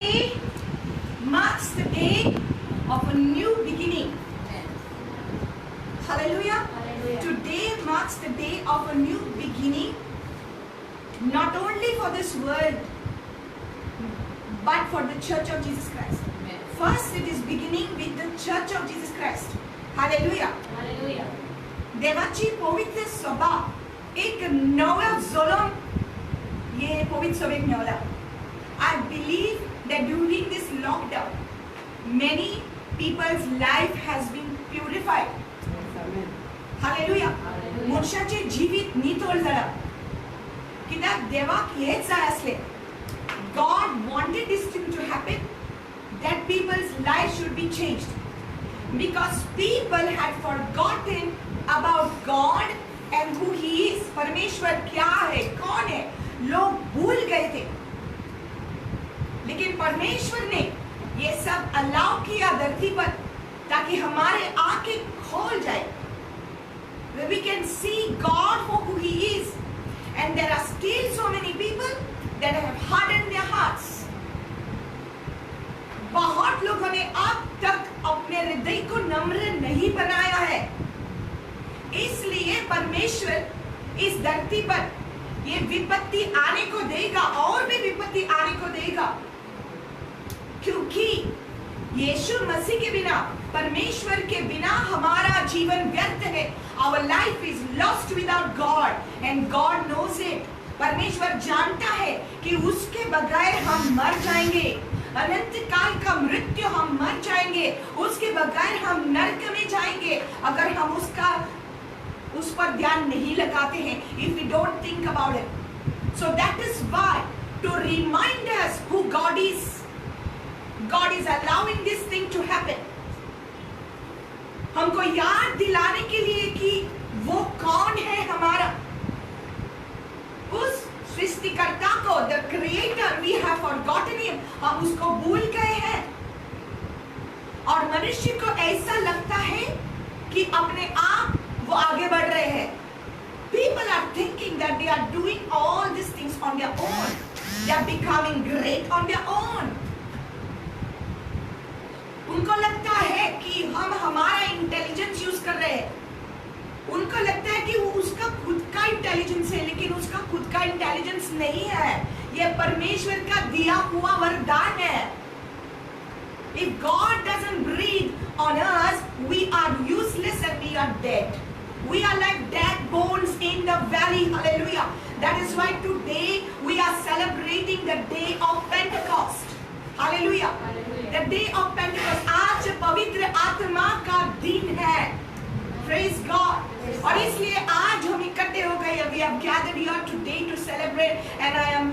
Today marks the day of a new beginning. Hallelujah. Hallelujah. Today marks the day of a new beginning, not only for this world, but for the Church of Jesus Christ. Amen. First, it is beginning with the Church of Jesus Christ. Hallelujah. Hallelujah. देवाची पवित्र सभा एक नवा जोलम ये पवित्र सभा एक नवा. I believe that during this lockdown, many people's life has been purified. Hallelujah. Hallelujah. मनशाचे जीवित नितोल झाला. कित्याक देवाक हेच जाय असले. God wanted this thing to happen, that people's lives should be changed. Because people had forgotten about God and who He is. परमेश्वर क्या है, कौन है, लोग भूल गए थे. लेकिन परमेश्वर ने ये सब अलाउ किया धरती पर ताकि हमारे आंखें खोल जाए. We can see God for who He is. And there are still so many people that have hardened their hearts. बहुत लोगों ने अब तक अपने हृदय को नम्र नहीं बनाया है. इसलिए परमेश्वर इस धरती पर ये विपत्ति आने को देगा और भी विपत्ति आने को देगा, क्योंकि यीशु मसीह के बिना, परमेश्वर के बिना हमारा जीवन व्यर्थ है. Our life is lost without God and God knows it. परमेश्वर जानता है कि उसके बगैर हम मर जाएंगे. अनंत काल का मृत्यु हम मर जाएंगे. उसके बगैर हम नरक में जाएंगे अगर हम उस पर ध्यान नहीं लगाते हैं. If we don't think about it. So that is why, to remind us who God is allowing this thing to happen. हमको याद दिलाने के लिए कि वो कौन है हमारा. उस सृष्टिकर्ता को, the creator, we have forgotten him. हम उसको भूल गए हैं. और मनुष्य को ऐसा लगता है कि अपने आप वो आगे बढ़ रहे हैं. People are thinking that they are doing all these things on their own. They are becoming great on their own. उनको लगता है कि हम हमारा इंटेलिजेंस यूज कर रहे हैं. उनको लगता है कि वो उसका खुद का इंटेलिजेंस है, लेकिन उसका खुद का इंटेलिजेंस नहीं है. ये परमेश्वर का दिया हुआ वरदान है. If God doesn't breathe on us, we are useless and we are dead. We are like dead bones in the valley. Hallelujah. That is why today we are celebrating the day of Pentecost. Hallelujah. The day of Pentecost. आज पवित्र आत्मा का दिन है. Praise God. और इसलिए आज हम इकट्ठे हो गए. We have gathered here today to celebrate, and I am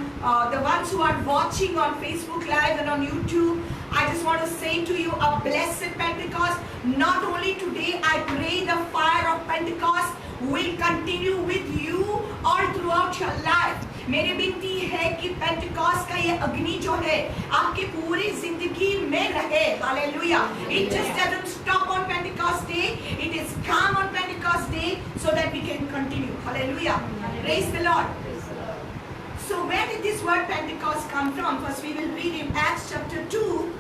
the ones who are watching on Facebook Live and on YouTube. I just want to say to you a blessed Pentecost. Not only today, I pray the fire of Pentecost will continue with you all throughout your life. मेरी विनती है कि Pentecost का ये अग्नि जो है आपके पूरी जिंदगी में रहे. Hallelujah. It just doesn't stop on Pentecost day. It is come on Pentecost day so that we can continue. Hallelujah. Praise the Lord. So where did this word Pentecost come from? First we will read in Acts chapter 2.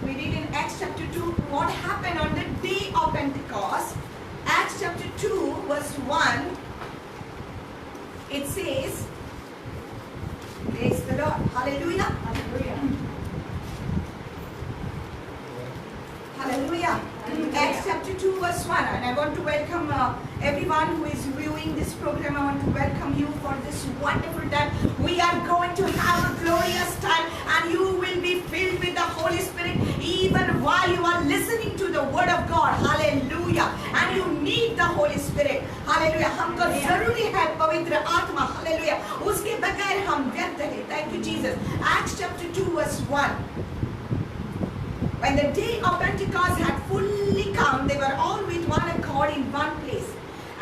We read in Acts chapter 2 what happened on the day of Pentecost. Acts chapter 2 verse 1. It says, praise the Lord. Hallelujah. Hallelujah. Hallelujah. Acts chapter 2 verse 1. And I want to welcome everyone who is viewing this program. I want to welcome you for this wonderful time. We are going to have a glorious time, and you will be filled with the Holy Spirit even while you are listening to the word of God. Hallelujah. And you need the Holy Spirit. Hallelujah. हमको जरूरी है पवित्र आत्मा. Hallelujah. उसके बगैर हम व्यर्थ हैं. Thank you Jesus. Acts chapter 2 verse 1. When the day of Pentecost had fully come, they were all with one accord in one place.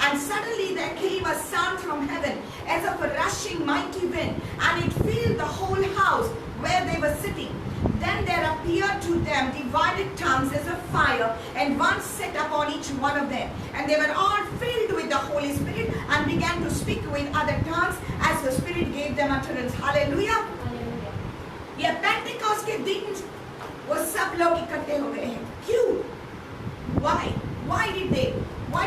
And suddenly there came a sound from heaven as of a rushing mighty wind, and it filled the whole house where they were sitting. Then there appeared to them divided tongues as of fire, and one set upon each one of them. And they were all filled with the Holy Spirit and began to speak with other tongues as the Spirit gave them utterance. Hallelujah. Hallelujah. के दिन वो सब लोग इकट्ठे हो गए हैं। क्यों? Why? Why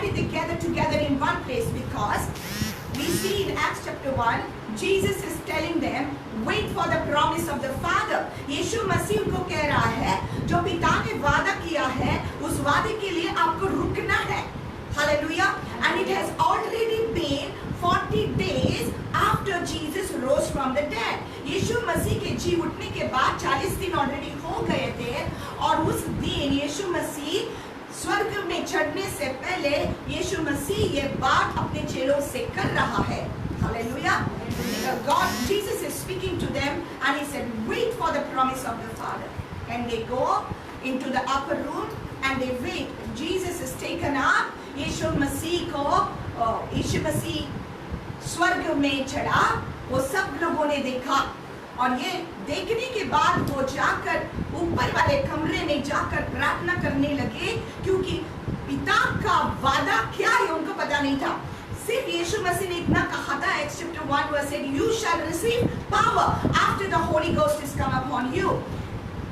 did they gather together in one place? Because we see in Acts chapter 1, Jesus is telling them, wait for the promise of the Father. यीशु मसीह उनको कह रहा है, जो पिता ने वादा किया है, उस वादे के लिए आपको रुकना है। Hallelujah! And it has already been 40 days after Jesus rose from the dead. यीशु मसीह के जी उठने के बाद 40 दिन ऑलरेडी हो गए थे, और उस दिन यीशु मसीह स्वर्ग में चढ़ने से पहले यीशु मसीह ये बात अपने चेलों से कर रहा है। Hallelujah! God, Jesus is speaking to them, and he said, wait for the promise of the Father. And they go into the upper room and they wait. Jesus is taken up. यीशु मसीह स्वर्ग में चढ़ा। वो सब लोगों ने देखा, और ये देखने के बाद वो जाकर ऊपर वाले कमरे में जाकर प्रार्थना करने लगे, क्योंकि पिता का वादा क्या है उनको पता नहीं था। सिर्फ यीशु मसीह ने इतना कहा था, Acts chapter 1 verse 8, you shall receive power after the Holy Ghost is come upon you.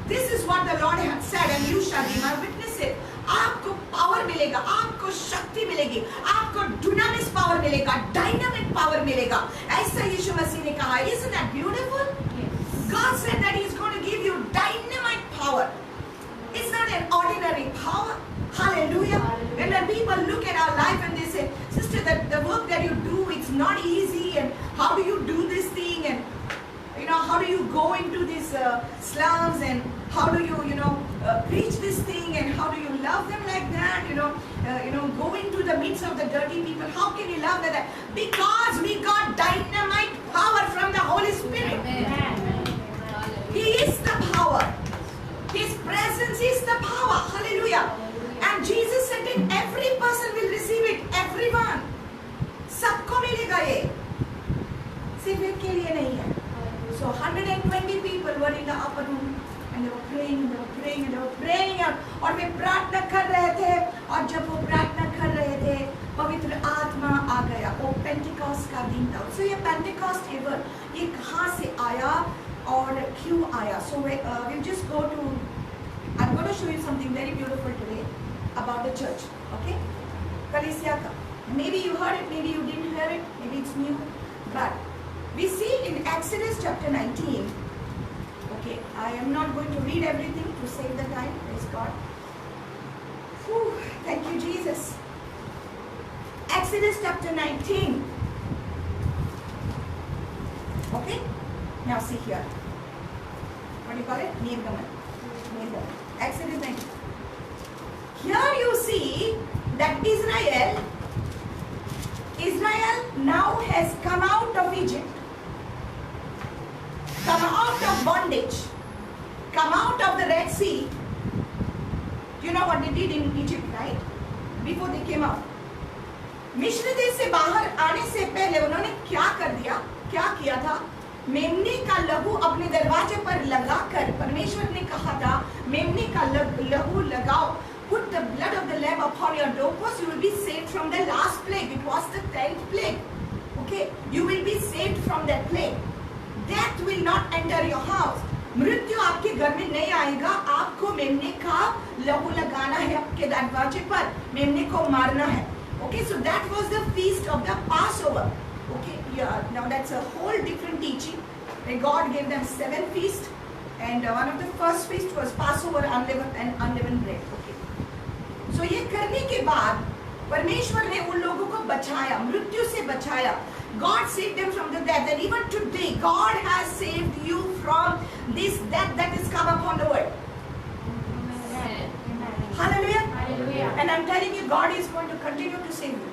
This is what the Lord had said, and you shall be my witnesses. आपको पावर मिलेगा, आपको शक्ति मिलेगी, आपको डुनामिस पावर मिलेगा, डायनामिक पावर मिलेगा। ऐसा यीशु मसीह ने कहा। Isn't that beautiful? God said that He is going to give you dynamite power. It's not an ordinary power. Hallelujah. When people look at our life and they say, sister, that the work that you do, it's not easy, and how do you do this thing, and how do you go into these slums, and how do you preach this thing, and how do you love them like that, go into the midst of the dirty people? How can you love like that? Because we got dynamite power from the Holy Spirit. Amen. He is the power. His presence is the power. Hallelujah. And Jesus said that every person will receive it. Everyone. सबको मिलेगा ये, सिर्फ एक के लिए नहीं है। So 120 people were in the upper room, and they were praying, and they were praying, and they were praying, और वे प्रार्थना कर रहे थे। और जब वो प्रार्थना कर रहे थे, पवित्र आत्मा आ गया। वो पेंटिकॉस्ट का दिन था। So ये पेंटिकॉस्ट इवेंट ये कहाँ से आया और क्यों आया? So we'll just go to, I'm going to show you something very beautiful today about the church. Okay? कलीसिया का, maybe you heard it, maybe you didn't hear it, maybe it's new, but we see in Exodus chapter 19. Okay, I am not going to read everything to save the time. Praise God. Whew, thank you, Jesus. Exodus chapter 19. Okay, now see here. What do you call it? Nirgaman. Exodus 19. Here you see that Israel now has come out of Egypt, come out of bondage, come out of the Red Sea. You know what they did in Egypt, right? Before they came out. मिस्र देश से बाहर आने से पहले उन्होंने क्या कर दिया? क्या किया था? मेमने का लहू अपने दरवाजे पर लगाकर, परमेश्वर ने कहा था, मेमने का लहू लगाओ. Put the blood of the lamb upon your doorpost, you will be saved from the last plague. It was the 10th plague. Okay, you will be saved from that plague. Death will not enter your house. मृत्यु आपके घर में नहीं आएगा. आपको मेमने का लहू लगाना है आपके दरवाजे पर, मेमने को मारना है. Okay, so that was the feast of the Passover. Okay, yeah, now that's a whole different teaching. Where God gave them 7 feasts, and one of the first feast was Passover unleavened bread. Okay. So ये करने के बाद परमेश्वर ने उन लोगों को बचाया, मृत्यु से बचाया. God saved them from the death, and even today God has saved you from this death that is come upon the world. Amen. Hallelujah. Hallelujah. And I'm telling you, God is going to continue to save you.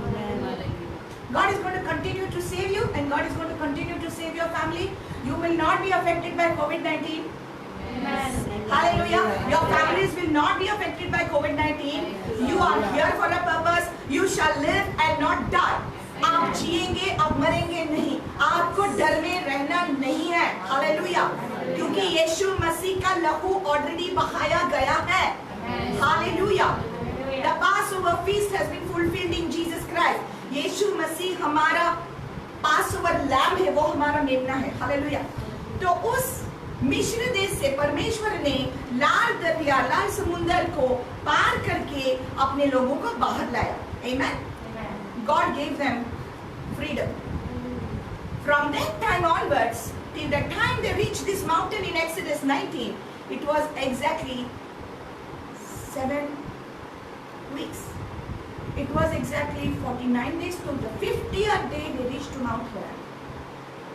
Amen. God is going to continue to save you, and God is going to continue to save your family. You will not be affected by COVID-19. Amen. Hallelujah. Your families will not be affected by COVID-19. You are here for a purpose. You shall live and not die. आप जिएंगे, आप मरेंगे नहीं. आपको डर में रहना नहीं है. हालेलुया. क्योंकि यीशु मसीह का लहू ऑलरेडी बहाया गया है. Hallelujah. The Passover feast has been fulfilled in Jesus Christ. यीशु मसीह हमारा Passover lamb है, वो हमारा मेमना है. हालेलुया. तो उस मिस्र देश से परमेश्वर ने लाल दरिया, लाल समुंदर को पार करके अपने लोगों को बाहर लाया. Amen. God gave them freedom. From that time onwards, till the time they reached this mountain in Exodus 19, it was exactly 7 weeks. It was exactly 49 days to the 50th day they reached to Mount Horeb.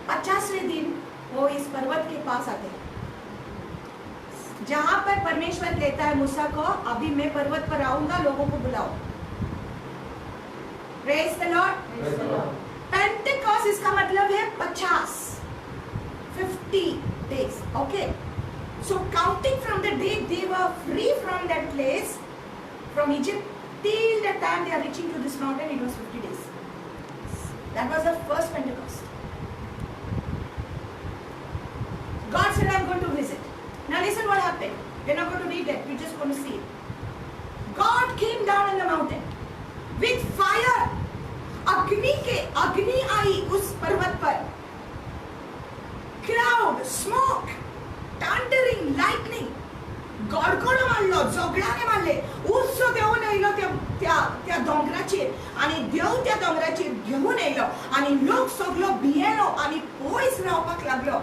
50वें दिन वो इस पर्वत के पास आते हैं जहां पर परमेश्वर कहता है मूसा को, अभी मैं पर्वत पर आऊंगा, लोगों को बुलाओ. Praise the Lord. Pentecost इसका मतलब है 50 days. Okay. So counting from the day they were free from that place, from Egypt, till the time they are reaching to this mountain, it was 50 days. That was the first Pentecost. God said, I'm going to visit. Now listen what happened. We're not going to read that. We're just going to see it. God came down on the mountain with fire. अग्नि आई उस पर्वत पर. Cloud, smoke, thundering, lightning. गडगड मारलो, झगड्याने मारले. उत्सव देऊन येयलो त्या दोंगराचेर आणि देव त्या दोंगराचेर घेऊन येयलो आणि लोक सगळो भियेलो आणि पयस रावपाक लागलो.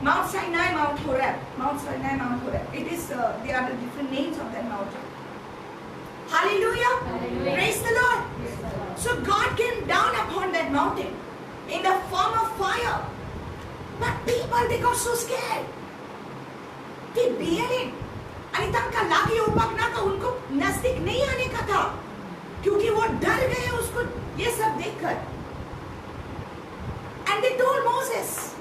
Mount Sinai, Mount Horeb. Mount Sinai, Mount Horeb. It is, they are the different names of that mountain. Hallelujah. Hallelujah. Praise the Lord. Praise the Lord. So God came down upon that mountain in the form of fire. But people, they got so scared. They behaved. आणि तंका लागी उपाक ना का उनको नजदीक नहीं आने का था क्योंकि वो डर गए उसको ये सब देखकर. And they told Moses,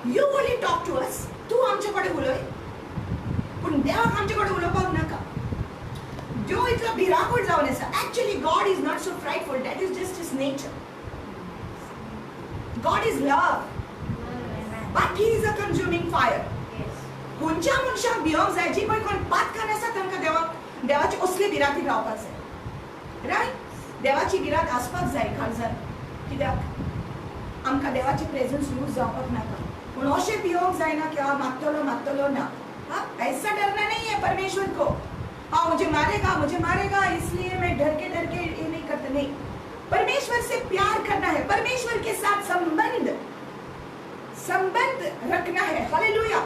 you only talk to us. तू आमच्याकडे बोलय पण देवाक आमच्याकडे बोलवपाक नका. जो इतला भिराकूळ जावन आसा. Actually God is not so frightful. That is just his nature. God is love. But he is a consuming fire. कोणच्या मनशाक भिवंक जाय जी पळय कोण पातकान आसा तांकां देवाची असली भिरांती रावपाक जाय. रायट. देवाची भिरांत आसपाक जाय काळजान. कित्याक आमकां देवाची प्रेझन्स लूज जावपाक नाका. पण अशें भिवंक जायना की हांव मागतलो ना. ऐसा डरना नहीं है परमेश्वर को. हाँ मुझे मारेगा इसलिए मैं डर के ये नहीं करता. नहीं, परमेश्वर से प्यार करना है, परमेश्वर के साथ संबंध रखना है. Hallelujah.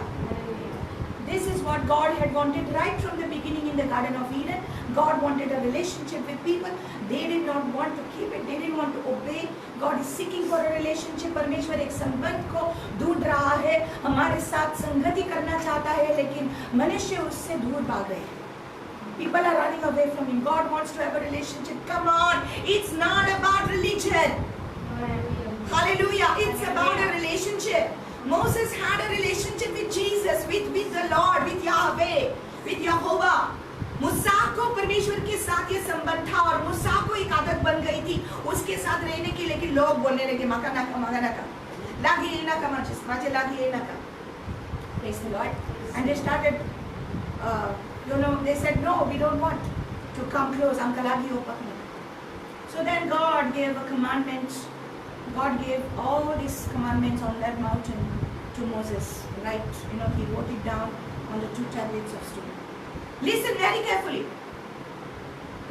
This is what God had wanted right from the beginning in the Garden of Eden. God wanted a relationship with people. They did not want to keep it. They didn't want to obey. God is seeking for a relationship. परमेश्वर एक संबंध को ढूंढ रहा है, हमारे साथ संगति करना चाहता है, लेकिन मनुष्य उससे दूर भाग रहे हैं. People are running away from him. God wants to have a relationship. Come on, it's not about religion. Hallelujah. It's about a relationship. Moses had a relationship with Jesus, with the Lord, with Yahweh, with Jehovah. मूसा को परमेश्वर के साथ ये संबंध था और मूसा को एक आदत बन गई थी उसके साथ रहने की. लेकिन लोग बोलने लगे मका नाका लागी ये नाका माचे लागी ये नाका. Praise the Lord. And they started they said no, we don't want to come close. Amka lagi opak na. So then God gave a commandment. God gave all these commandments on that mountain to Moses. Right? He wrote it down on the 2 tablets of stone. Listen very carefully.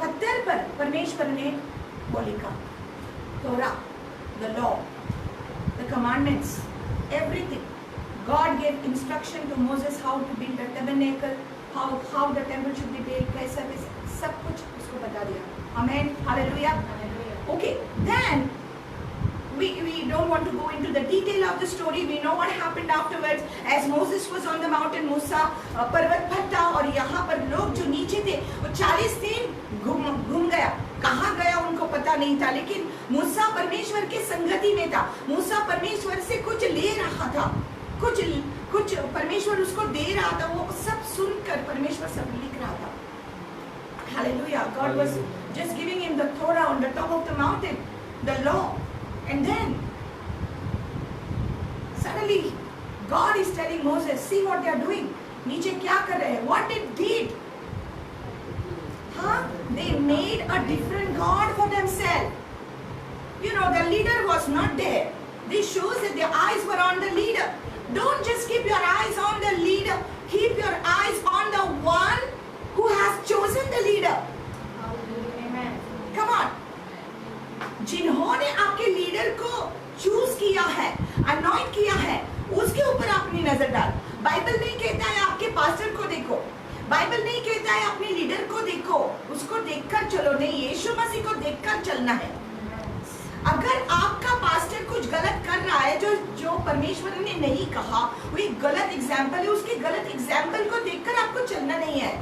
पत्थर पर परमेश्वर ने वो लिखा. Torah, the law, the commandments, everything. God gave instruction to Moses how to build the tabernacle, how the temple should be built, कैसा सब कुछ उसको बता दिया. Amen. Hallelujah. Okay. Then we don't want to go into the detail of the story. We know what happened afterwards. As Moses was on the mountain, Musa पर्वत पर था और यहाँ पर लोग जो नीचे थे वो 40 दिन घूम गया. कहाँ गया उनको पता नहीं था, लेकिन मूसा परमेश्वर के संगति में था. मूसा परमेश्वर से कुछ ले रहा था, कुछ परमेश्वर उसको दे रहा था. वो सब सुनकर परमेश्वर सब लिख रहा था. Hallelujah. God was just giving him the Torah on the top of the mountain, the law. And then suddenly God is telling Moses, see what they are doing. नीचे क्या कर रहे हैं? What they did? They made a different God for themselves. The leader was not there. This shows that their eyes were on the Bible नहीं कहता है अपने leader को देखो, उसको देखकर चलो, नहीं, यीशु मसीह को देखकर चलना है। अगर आपका पास्टर कुछ गलत कर रहा है जो परमेश्वर ने नहीं कहा, वो एक गलत एग्जाम्पल है, उसके गलत एग्जाम्पल को देखकर आपको चलना नहीं है,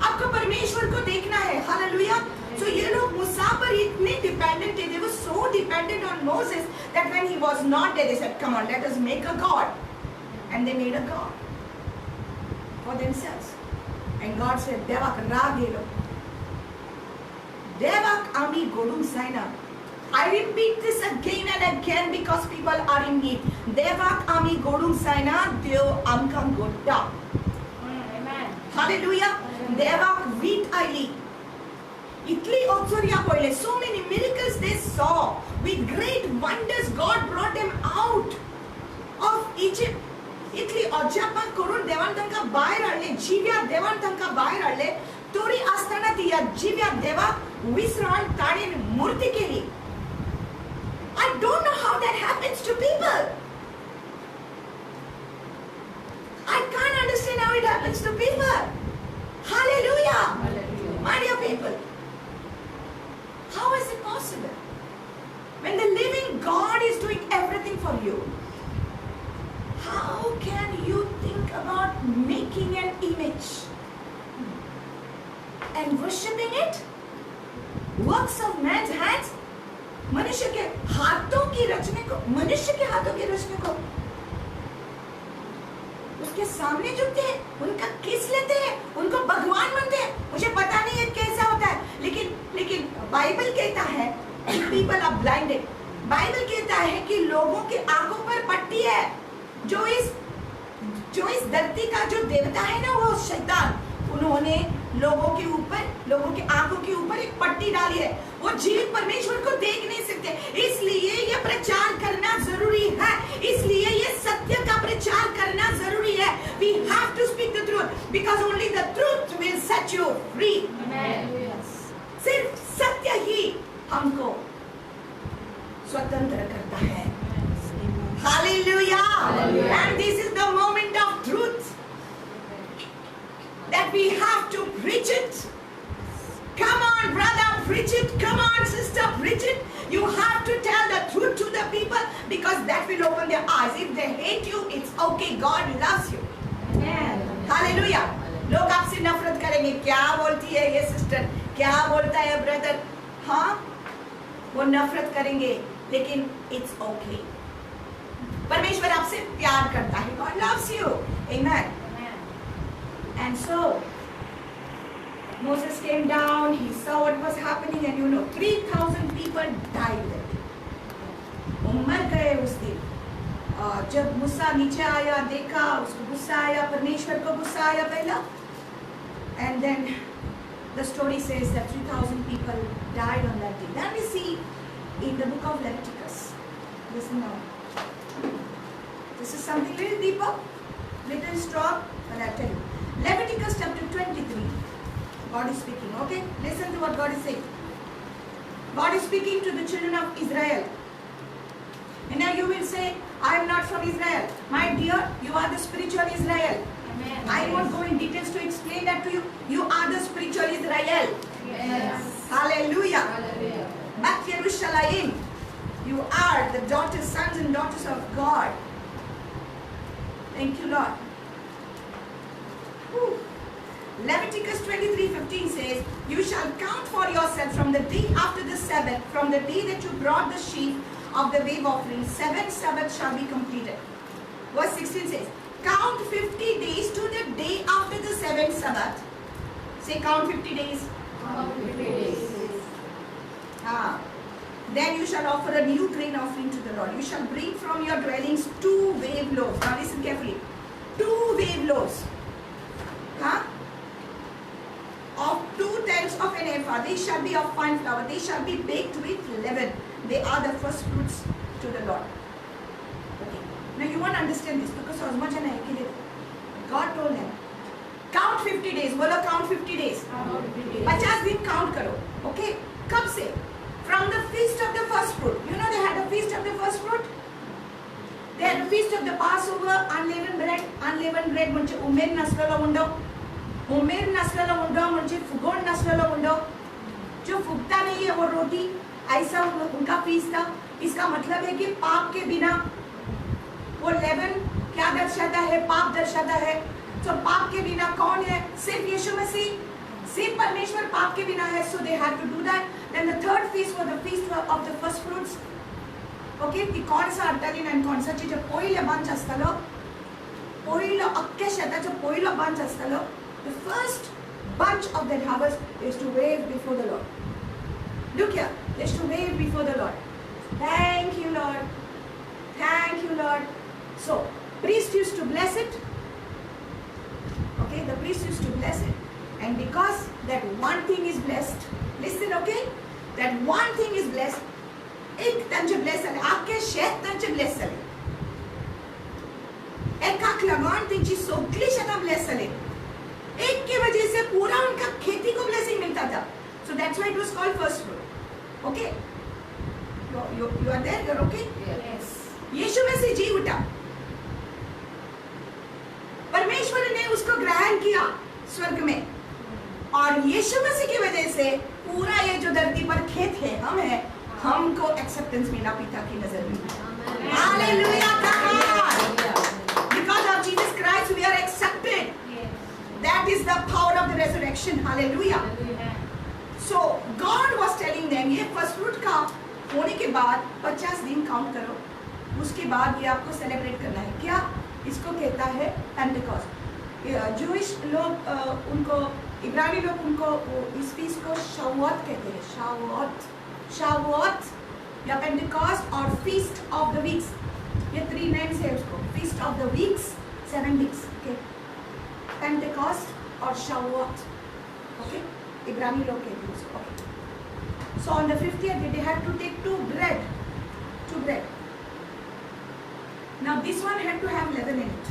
आपको परमेश्वर को देखना है। हालेलुया। So ये लोग मूसा पर इतने डिपेंडेंट थे, they were so dependent on Moses that when he was not there, they said, "Come on, let us make a god," and they made a god for themselves. And God said, "Devak ragelo, Devak ami godum saina." I repeat this again and again because people are in need. Devak ami godum saina, Deo amkam godda. Amen. Hallelujah. Devak vit aili. Itli otsoria koile. So many miracles they saw. With great wonders, God brought them out of Egypt. Itli अजापा करून देवान तांका बाहेर हाडले, जिव्या देवान तांका बाहेर हाडले. तोरी आसतना ती या जिव्या देवाक विसरून ताणेन मूर्ती केली. I don't know how that happens to people. I can't understand how it happens to people. Hallelujah. Hallelujah. My dear people, how is it possible? When the living God is doing everything for you, how can you think about making an image and worshipping it? Works of man's hands? मनुष्य के हाथों की रचने को, मनुष्य के हाथों की रचने को उसके सामने झुकते हैं, उनका किस लेते हैं, उनको भगवान मानते हैं। मुझे पता नहीं है कैसा होता है, लेकिन बाइबल कहता है people are blinded. बाइबल कहता है कि लोगों के आंखों पर पट्टी है। जो इस धरती का जो देवता है ना, वो शैतान, उन्होंने लोगों के आंखों के ऊपर एक पट्टी डाली है। वो जीवित परमेश्वर को देख नहीं सकते, इसलिए ये प्रचार करना जरूरी है, इसलिए ये सत्य का प्रचार करना जरूरी है। We have to speak the truth because only the truth will set you free. सिर्फ सत्य ही हमको स्वतंत्र करता है। Hallelujah. And this is the moment of truth that we have to preach it. Come on, brother, preach it. Come on, sister, preach it. You have to tell the truth to the people because that will open their eyes. If they hate you, it's okay. God loves you. Amen. Hallelujah. लोग आपसे नफरत करेंगे, क्या बोलती है ये sister, क्या बोलता है ब्रदर, हाँ, वो नफरत करेंगे, लेकिन it's okay. परमेश्वर आपसे प्यार करता है. God loves you. Amen. And so Moses came down, he saw what was happening, and 3,000 people died. वो मर गए उस दिन. जब मूसा नीचे आया, देखा, उसको गुस्सा आया, परमेश्वर को गुस्सा आया पहला. And then the story says that 3,000 people died on that day. Then we see in the book of Leviticus. Listen now. This is something little deeper, little strong, but I'll tell you. Leviticus chapter 23. God is speaking, okay? Listen to what God is saying. God is speaking to the children of Israel. And now you will say, I am not from Israel. My dear, you are the spiritual Israel. Amen. I won't go in details to explain that to you. You are the spiritual Israel. Yes. Hallelujah. Hallelujah. But Yerushalayim, you are the daughters, sons and daughters of God. Thank you, Lord. Whew. Leviticus 23:15 says, you shall count for yourself from the day after the Sabbath, from the day that you brought the sheaf of the wave offering, 7 Sabbaths shall be completed. Verse 16 says, count 50 days to the day after the 7th Sabbath. Say, count 50 days. Count 50 days. Then you shall offer a new grain offering to the Lord. You shall bring from your dwellings 2 wave loaves. Now listen carefully. 2 wave loaves. Of 2/10 of an ephah. They shall be of fine flour. They shall be baked with leaven. They are the first fruits to the Lord. Okay. Now you won't understand this because God told them, count 50 days. Bolo, count 50 days. 50 दिन count करो. Okay. कब से? From the feast of the first fruit. You know they had a feast of the first fruit. Then At the feast of the Passover, unleavened bread म्हणजे उमेर नसलेला ఉండవు. उमेर नसलेला ఉండవు म्हणजे फुगोन नसलेला ఉండవు. जो फूकता नहीं है वो रोटी, ऐसा उनका फीस्ट था. इसका मतलब है कि पाप के बिना वो लेवन क्या दर्शाता है? पाप दर्शाता है. तो पाप के बिना कौन है? सिर्फ यीशु मसीह. सिर्फ परमेश्वर पाप के बिना है. So they had to do that. Then the third feast was the feast of the first fruits. Okay, ती कौन सा अट्टालीन आणि कौन सा चीज पहिलं बंच असतलो, पहिलं अख्ख्या शेताचं पहिलं bunch असतलो. The first bunch of that harvest is to wave before the Lord. Look here, is to wave before the Lord. Thank you, Lord. Thank you, Lord. So, priest used to bless it. Okay, the priest used to bless it. And because that one thing is blessed, listen, okay? That one thing is blessed. एक तंज bless झाले, आखे शेत तंज bless झाले. एकाक लगान त्यांची सगळी शेता ब्लेस झाले. एक की वजह से पूरा उनका खेती को ब्लेसिंग मिलता था. So that's why it was called first fruit. Okay? You are there? You're okay? Yes. यीशु मसीह जी उठा. परमेश्वर ने उसको ग्रहण किया स्वर्ग में. और यीशु मसीह की वजह से पूरा ये जो धरती पर खेत है, हम है, हमको एक्सेप्टेंस मिला पिता की नजर में. Hallelujah. Because of Jesus Christ we are accepted. That is the power of the resurrection. Hallelujah. So God was telling them, ये फर्स्ट फ्रूट का होने के बाद 50 दिन काउंट करो, उसके बाद ये आपको सेलिब्रेट करना है. क्या इसको कहता है? पेंटेकोस्ट. जूइश लोग उनको, इब्रानी लोग उनको इस फीस्ट को शावुआत कहते हैं. शावुआत या पेंटेकोस्ट और फीस्ट ऑफ द वीक्स, ये 3 नेम्स है उसको. Feast of the weeks, 7 weeks. Okay, Pentecost और शावुआत. ओके, इब्रानी लोग कहते हैं उसको. Okay, so on the 50th day they had to take two bread. Now this one had to have leaven in it.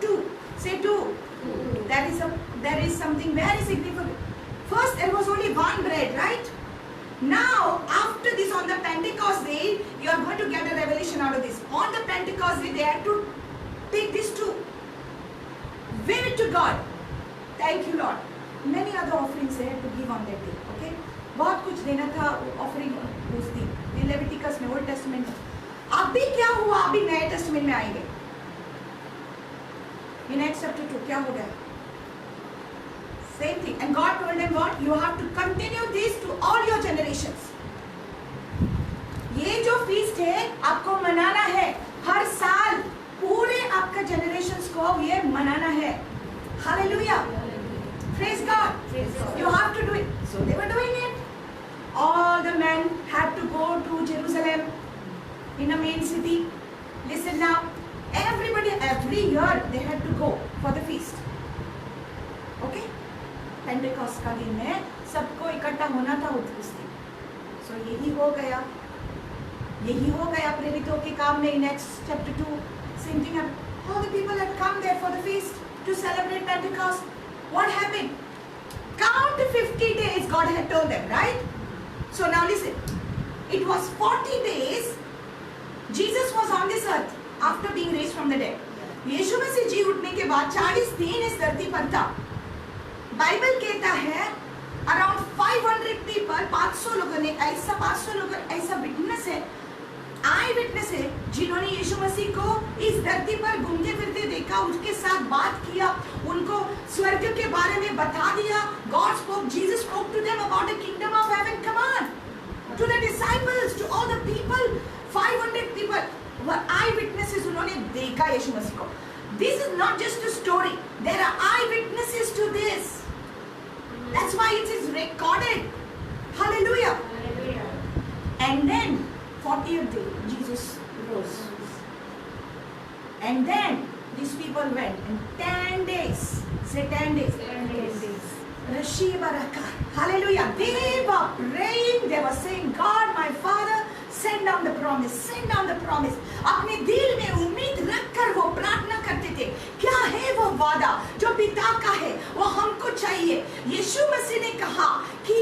2, say 2. There is something very significant. First there was only one bread, right? Now after this, on the Pentecost day, you are going to get a revelation out of this. On the Pentecost day they had to take these 2, wave it to God. Thank you, Lord. Many other offerings they had to give on that day. Okay, बहुत कुछ देना था offering उस दिन. Leviticus में, old testament में. अभी क्या हुआ? अभी नए टेस्टमेंट में आएंगे. In Acts chapter 2 क्या हो गया? Same thing. And God told them what? You have to continue this to all your generations. ये जो फीस्ट है आपको मनाना है हर साल. पूरे आपका जनरेशंस को ये मनाना है. Hallelujah. Praise God. You have to do it. So they were doing it. All the men had to go to Jerusalem in the main city. Listen now. Everybody, every year they had to go for the feast. Okay? Pentecost का दिन में सबको इकट्ठा होना था उस दिन. So यही हो गया प्रेरितों के काम में. In Acts chapter 2, same thing happened. All the people had come there for the feast to celebrate Pentecost. What happened? Count 50 days God had told them, right? So now listen. It was 40 days Jesus was on this earth after being raised from the dead. यीशु मसीह जी उठने के बाद 40 दिन इस धरती पर था. Bible कहता है अराउंड 500 पीपल, 500 लोगों ने ऐसा विटनेस है, आई विटनेस है, जिन्होंने यीशु मसीह को इस धरती पर घूमते फिरते देखा, उसके साथ बात किया, उनको स्वर्ग के बारे में बता दिया. God spoke, Jesus spoke to them about the kingdom of heaven. Come on, to the disciples, to all the people. 500 people were eyewitnesses. उन्होंने देखा यीशु मसीह को. This is not just a story. There are eyewitnesses to this. That's why it is recorded. Hallelujah. And then 40th day Jesus rose. And then these people went in 10 days. Say 10 days. 10 days. Rashi Baraka. Hallelujah. They were praying. They were saying, God, my Father, send down the promise. Send down the promise. अपने दिल में उम्मीद रखकर वो प्रार्थना करते थे. क्या है वो वादा जो पिता का है, वो हमको चाहिए. यीशु मसीह ने कहा कि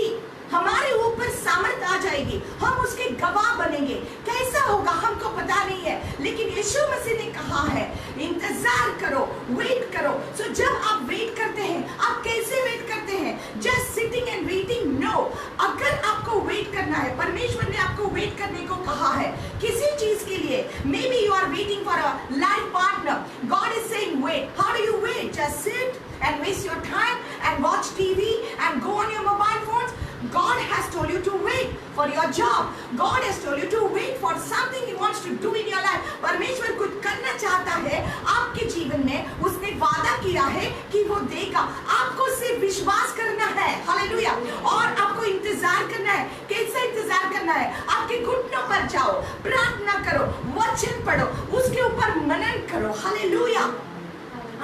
हमारे ऊपर सामर्थ आ जाएगी, हम उसके गवाह बनेंगे. कैसा होगा हमको पता पता नहीं है, लेकिन यीशु मसीह ने कहा है इंतजार करो, वेट करो। सो जब आप वेट करते हैं, आप कैसे वेट करते हैं? Just sitting and waiting? No. अगर आपको वेट करना है, परमेश्वर ने आपको वेट करने को कहा है किसी चीज के लिए, maybe you are waiting for a life partner, God is saying wait. How do you wait? Just sit and waste your time and watch TV and go on your mobile phones? God has told you to wait for your job. God has told you to wait for something He wants to do in your life. परमेश्वर कुछ करना चाहता है आपके जीवन में, उसने वादा किया है कि वो देगा। आपको सिर्फ विश्वास करना है, हालेलुया, और आपको इंतजार करना है। कैसे इंतजार करना है? आपके घुटनों पर जाओ, प्रार्थना करो, वचन पढ़ो, उसके ऊपर मनन करो, हालेलुया।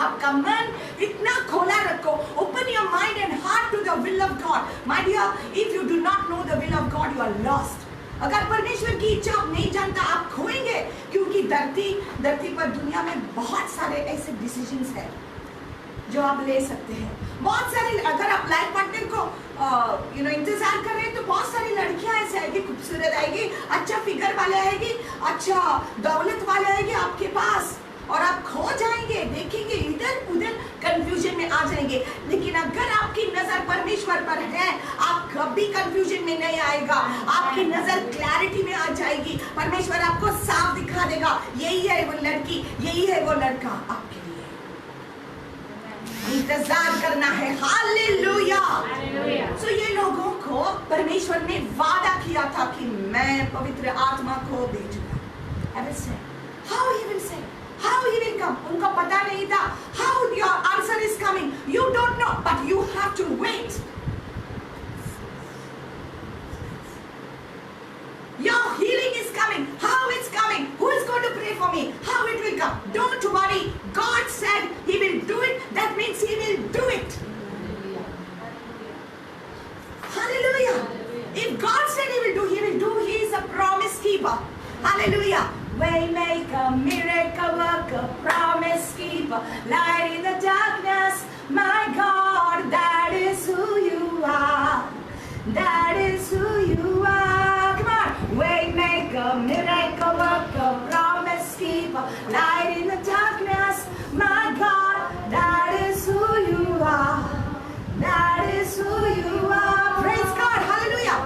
आपका मन इतना खोला रखो, open your mind and heart to the will of God. My dear, if you do not know the will of God, you are lost. अगर परमेश्वर की इच्छा आप नहीं जानता, आप खोएंगे, क्योंकि धरती पर दुनिया में बहुत सारे ऐसे डिसीजंस हैं जो आप ले सकते हैं। बहुत सारे, अगर आप लाइफ पार्टनर को इंतजार कर रहे हैं, तो बहुत सारी लड़कियां ऐसे आएगी, खूबसूरत आएगी, अच्छा फिगर वाले आएगी, अच्छा दौलत वाले आएगी आपके पास, और आप खो जाएंगे, देखेंगे इधर उधर, कंफ्यूजन में आ जाएंगे। लेकिन अगर आपकी नजर परमेश्वर पर है, आप कभी कंफ्यूजन में नहीं आएगा, आपकी नजर क्लैरिटी में आ जाएगी। परमेश्वर आपको साफ दिखा देगा, यही है वो लड़की, यही है वो लड़का आपके लिए। इंतजार करना है, हालेलुया। सो ये लोगों को परमेश्वर ने वादा किया था कि मैं पवित्र आत्मा को भेजूंगा। How he will say? How he will come? उनको पता नहीं था how your answer is coming. You don't know, but you have to wait. Your healing is coming. How it's coming? Who is going to pray for me? How it will come? Don't worry. God said He will do it. That means He will do it. Hallelujah. If God said He will do, He will do. He is a promise keeper. Hallelujah. Waymaker, miracle worker, promise keeper, light in the darkness, my God, that is who you are. That is who you are. Come on. Waymaker, miracle worker, promise keeper, light in the darkness, my God, that is who you are. That is who you are. Praise God. Hallelujah.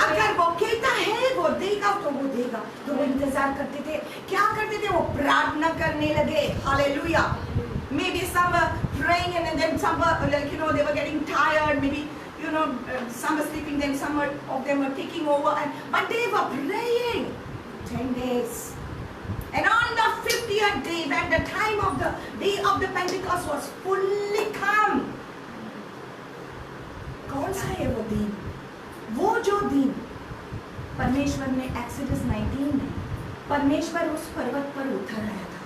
अगर वो कहता है वो देगा, तो वो देगा। तो वो इंतजार करते थे, क्या करते थे? वो प्रार्थना करने लगे, hallelujah. Maybe some were praying and then some were they were getting tired, maybe some were sleeping, then some of them were taking over, but they were praying 10 days. And on the 50th day, when the time of the day of the Pentecost was fully come, कौन सा है वो दिन? वो जो दिन परमेश्वर ने एक्सोडस 19 में परमेश्वर उस पर्वत पर उतर आया था।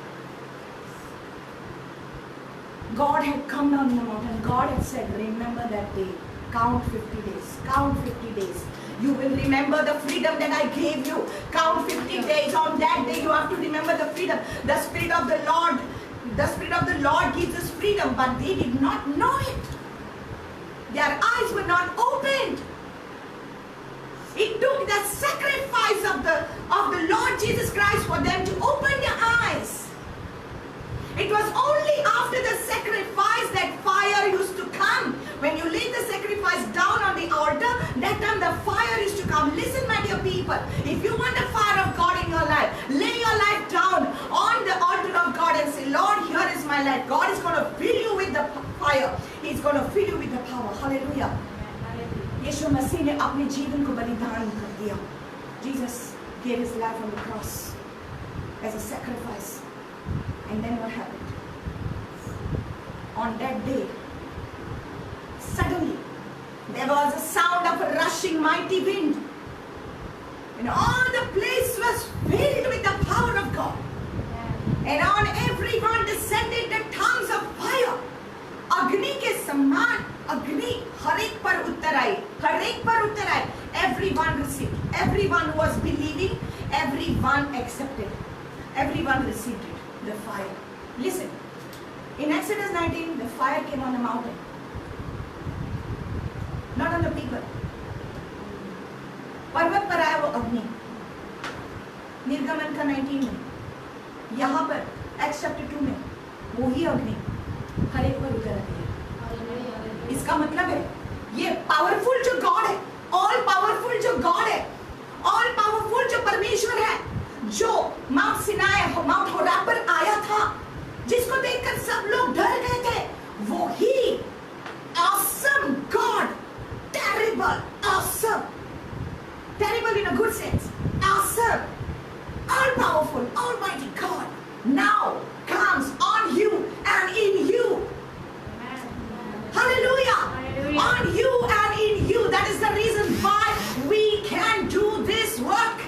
God had come down the mountain. God had said, remember that day. Count 50 days. Count 50 days. You will remember the freedom that I gave you. Count 50 days. On that day you have to remember the freedom. The Spirit of the Lord gives us freedom, but they did not know it. Their eyes were not opened. It took the sacrifice of the Lord Jesus Christ for them to open their eyes. It was only after the sacrifice that fire used to come. When you lay the sacrifice down on the altar, that time the fire used to come. Listen, my dear people, if you want the fire of God in your life, lay your life down on the altar of God and say, Lord, here is my life. God is going to fill you with the fire. He's going to fill you with the power. Hallelujah. यीशु मसीह ने अपने जीवन को बलिदान कर दिया. Jesus gave his life on the cross as a sacrifice. And then what happened? On that day, suddenly there was a sound of a rushing mighty wind, and all the place was filled with the power of God. And on everyone descended the tongues of fire. अग्नि के समान अग्नि हर एक पर उतर आई, हर एक पर उतर आई. Everyone received. Everyone who was believing, everyone accepted. Everyone received it. The fire. Listen. In Exodus 19, the fire came on the mountain. Not on the people. पर्वत पर आया वो अग्नि. निर्गमन का 19 में, यहाँ पर एक्स चैप्टर 2 में वही अग्नि हर एक पर उतर आती है। इसका मतलब है ये पावरफुल जो गॉड है, ऑल पावरफुल जो गॉड है, ऑल पावरफुल जो परमेश्वर है, जो माउंट सिनाई माउंट होराब पर आया था, जिसको देखकर सब लोग डर गए थे, वो ही awesome God, terrible, awesome, terrible in a good sense, awesome, all powerful, almighty God now comes on you and in you. Hallelujah. On you and in you. That is the reason why we can do this work.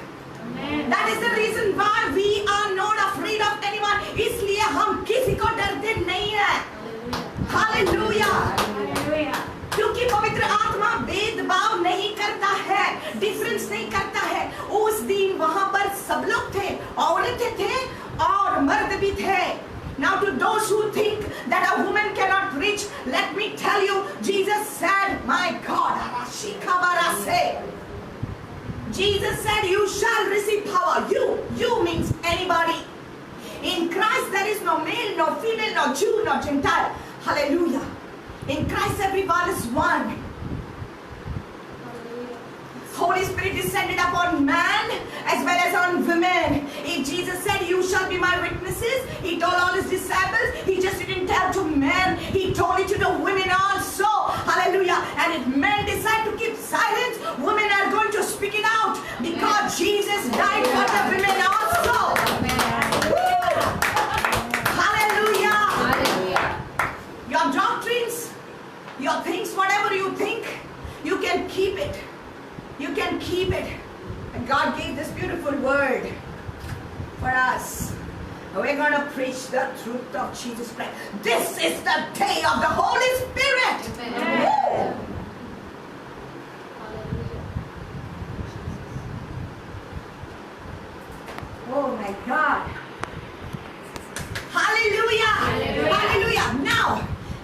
That is the reason why we are not afraid of anyone. इसलिए हम किसी को डरते नहीं है। Hallelujah. क्योंकि पवित्र आत्मा भेदभाव नहीं करता है, डिफरेंस नहीं करता है। उस दिन वहां पर सब लोग थे, औरतें थे और मर्द भी थे। Now to those who think that a woman cannot preach, let me tell you, Jesus said, my God, Jesus said, you shall receive power. You means anybody. In Christ there is no male, no female, no Jew, no Gentile. Hallelujah. In Christ everyone is one. Holy Spirit descended upon man as well as on women. If Jesus said, you shall be my witnesses, he told all his disciples, he just didn't tell to men, he told it to the women also. Hallelujah. And if men decide to keep silence, women are going to speak it out, because Jesus died for the women also. Hallelujah. Your doctrines, your things, whatever you think, you can keep it. You can keep it. And God gave this beautiful word for us. We're going to preach the truth of Jesus Christ. This is the day of the Holy Spirit. Amen. Oh my God. Hallelujah. Hallelujah. Hallelujah.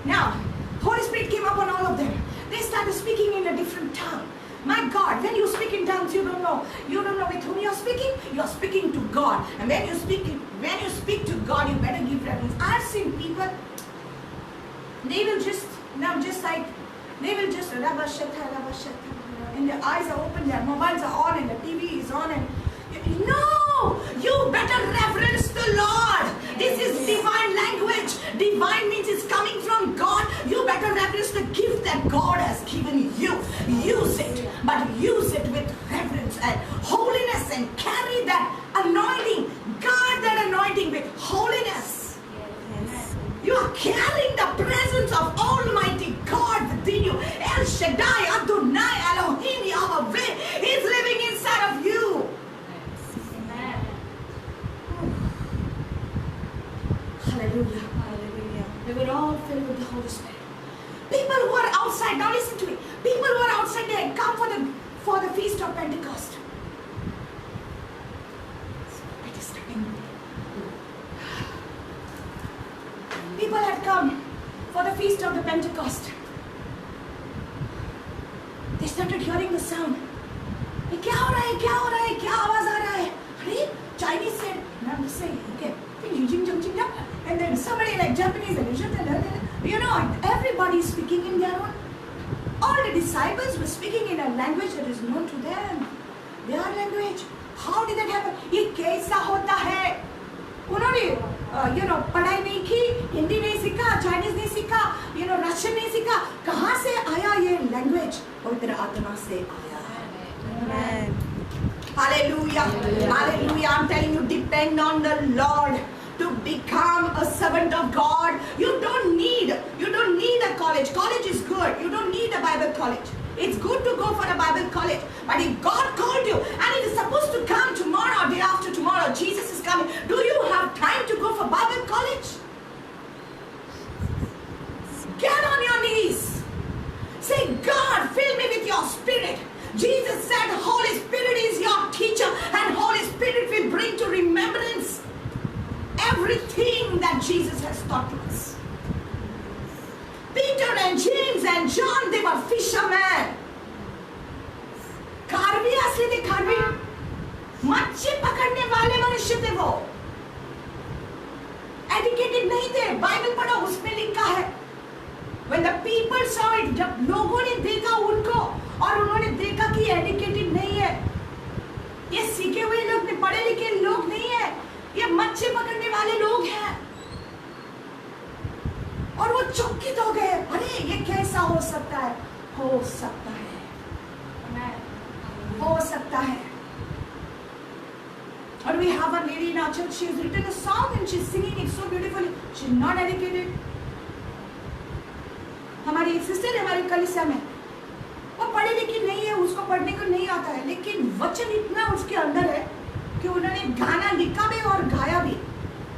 Now, Holy Spirit came upon all of them. They started speaking in a different tongue. My God, when you speak in tongues, you don't know with whom you're speaking. You're speaking to God. And when you speak to God, you better give reverence. I've seen people, they will just and their eyes are open, their mobiles are on, and the TV is on, and no, you better reverence the Lord. This is divine language. Divine means it's coming from God. You better reverence the gift that God has given you. Use it, but use it with reverence and holiness, and carry that anointing. Guard that anointing with holiness. You are carrying the presence of Almighty God within you. El Shaddai, Adonai, Elohim, Yahweh is living inside of you. Hallelujah. Hallelujah. They were all filled with the Holy Spirit. People who are outside, now listen to me. People who are outside, they had come for the feast of Pentecost. It is starting. People had come for the feast of the Pentecost. They started hearing the sound. क्या हो रहा है? क्या हो रहा है? क्या आवाज आ रहा है? अरे, Chinese said, and I'm just saying, okay, and then somebody like Japanese, everybody is speaking in their own. All the disciples were speaking in a language that is known to them. Their language. How did that happen? ये कैसा होता है? उन्होंने पढ़ाई नहीं की, हिंदी नहीं सीखा, चाइनीज नहीं सीखा, रशियन नहीं सीखा. कहाँ से आया ये लैंग्वेज? पवित्र आत्मा से आया. Amen. Hallelujah. Hallelujah. I'm telling you, depend on the Lord to become a servant of God. You don't need a college. College is good. You don't need a Bible college. It's good to go for a Bible college. But if God called you and it is supposed to come tomorrow or day after tomorrow, Jesus is coming, do you have time to go for Bible college? Get on your knees. Say, God, fill me with your spirit. Jesus said, Holy Spirit is your teacher, and Holy Spirit will bring to remembrance everything that Jesus has taught to us. Peter and James and John, they were fishermen. Karvi asli the karvi. मच्छी पकड़ने वाले मनुष्य थे वो, educated नहीं थे। Bible पढ़ो, उसमें लिखा है When the people saw it, जब लोगों ने देखा उनको और उन्होंने देखा कि एजुकेटेड नहीं है, ये सीखे हुए लोग नहीं, पढ़े लिखे लोग नहीं है, ये मच्छी पकड़ने वाले लोग हैं, और वो चौंकित हो गए। अरे ये कैसा हो सकता है? हो सकता है, हो सकता है। और we have a lady in our church, she has written a song and she's singing it so beautifully. She's not educated. हमारी एक सिस्टर है हमारे कलीसिया में, वो पढ़ी लिखी नहीं है, उसको पढ़ने को नहीं आता है, लेकिन वचन इतना उसके अंदर है कि उन्होंने गाना लिखा भी और गाया भी।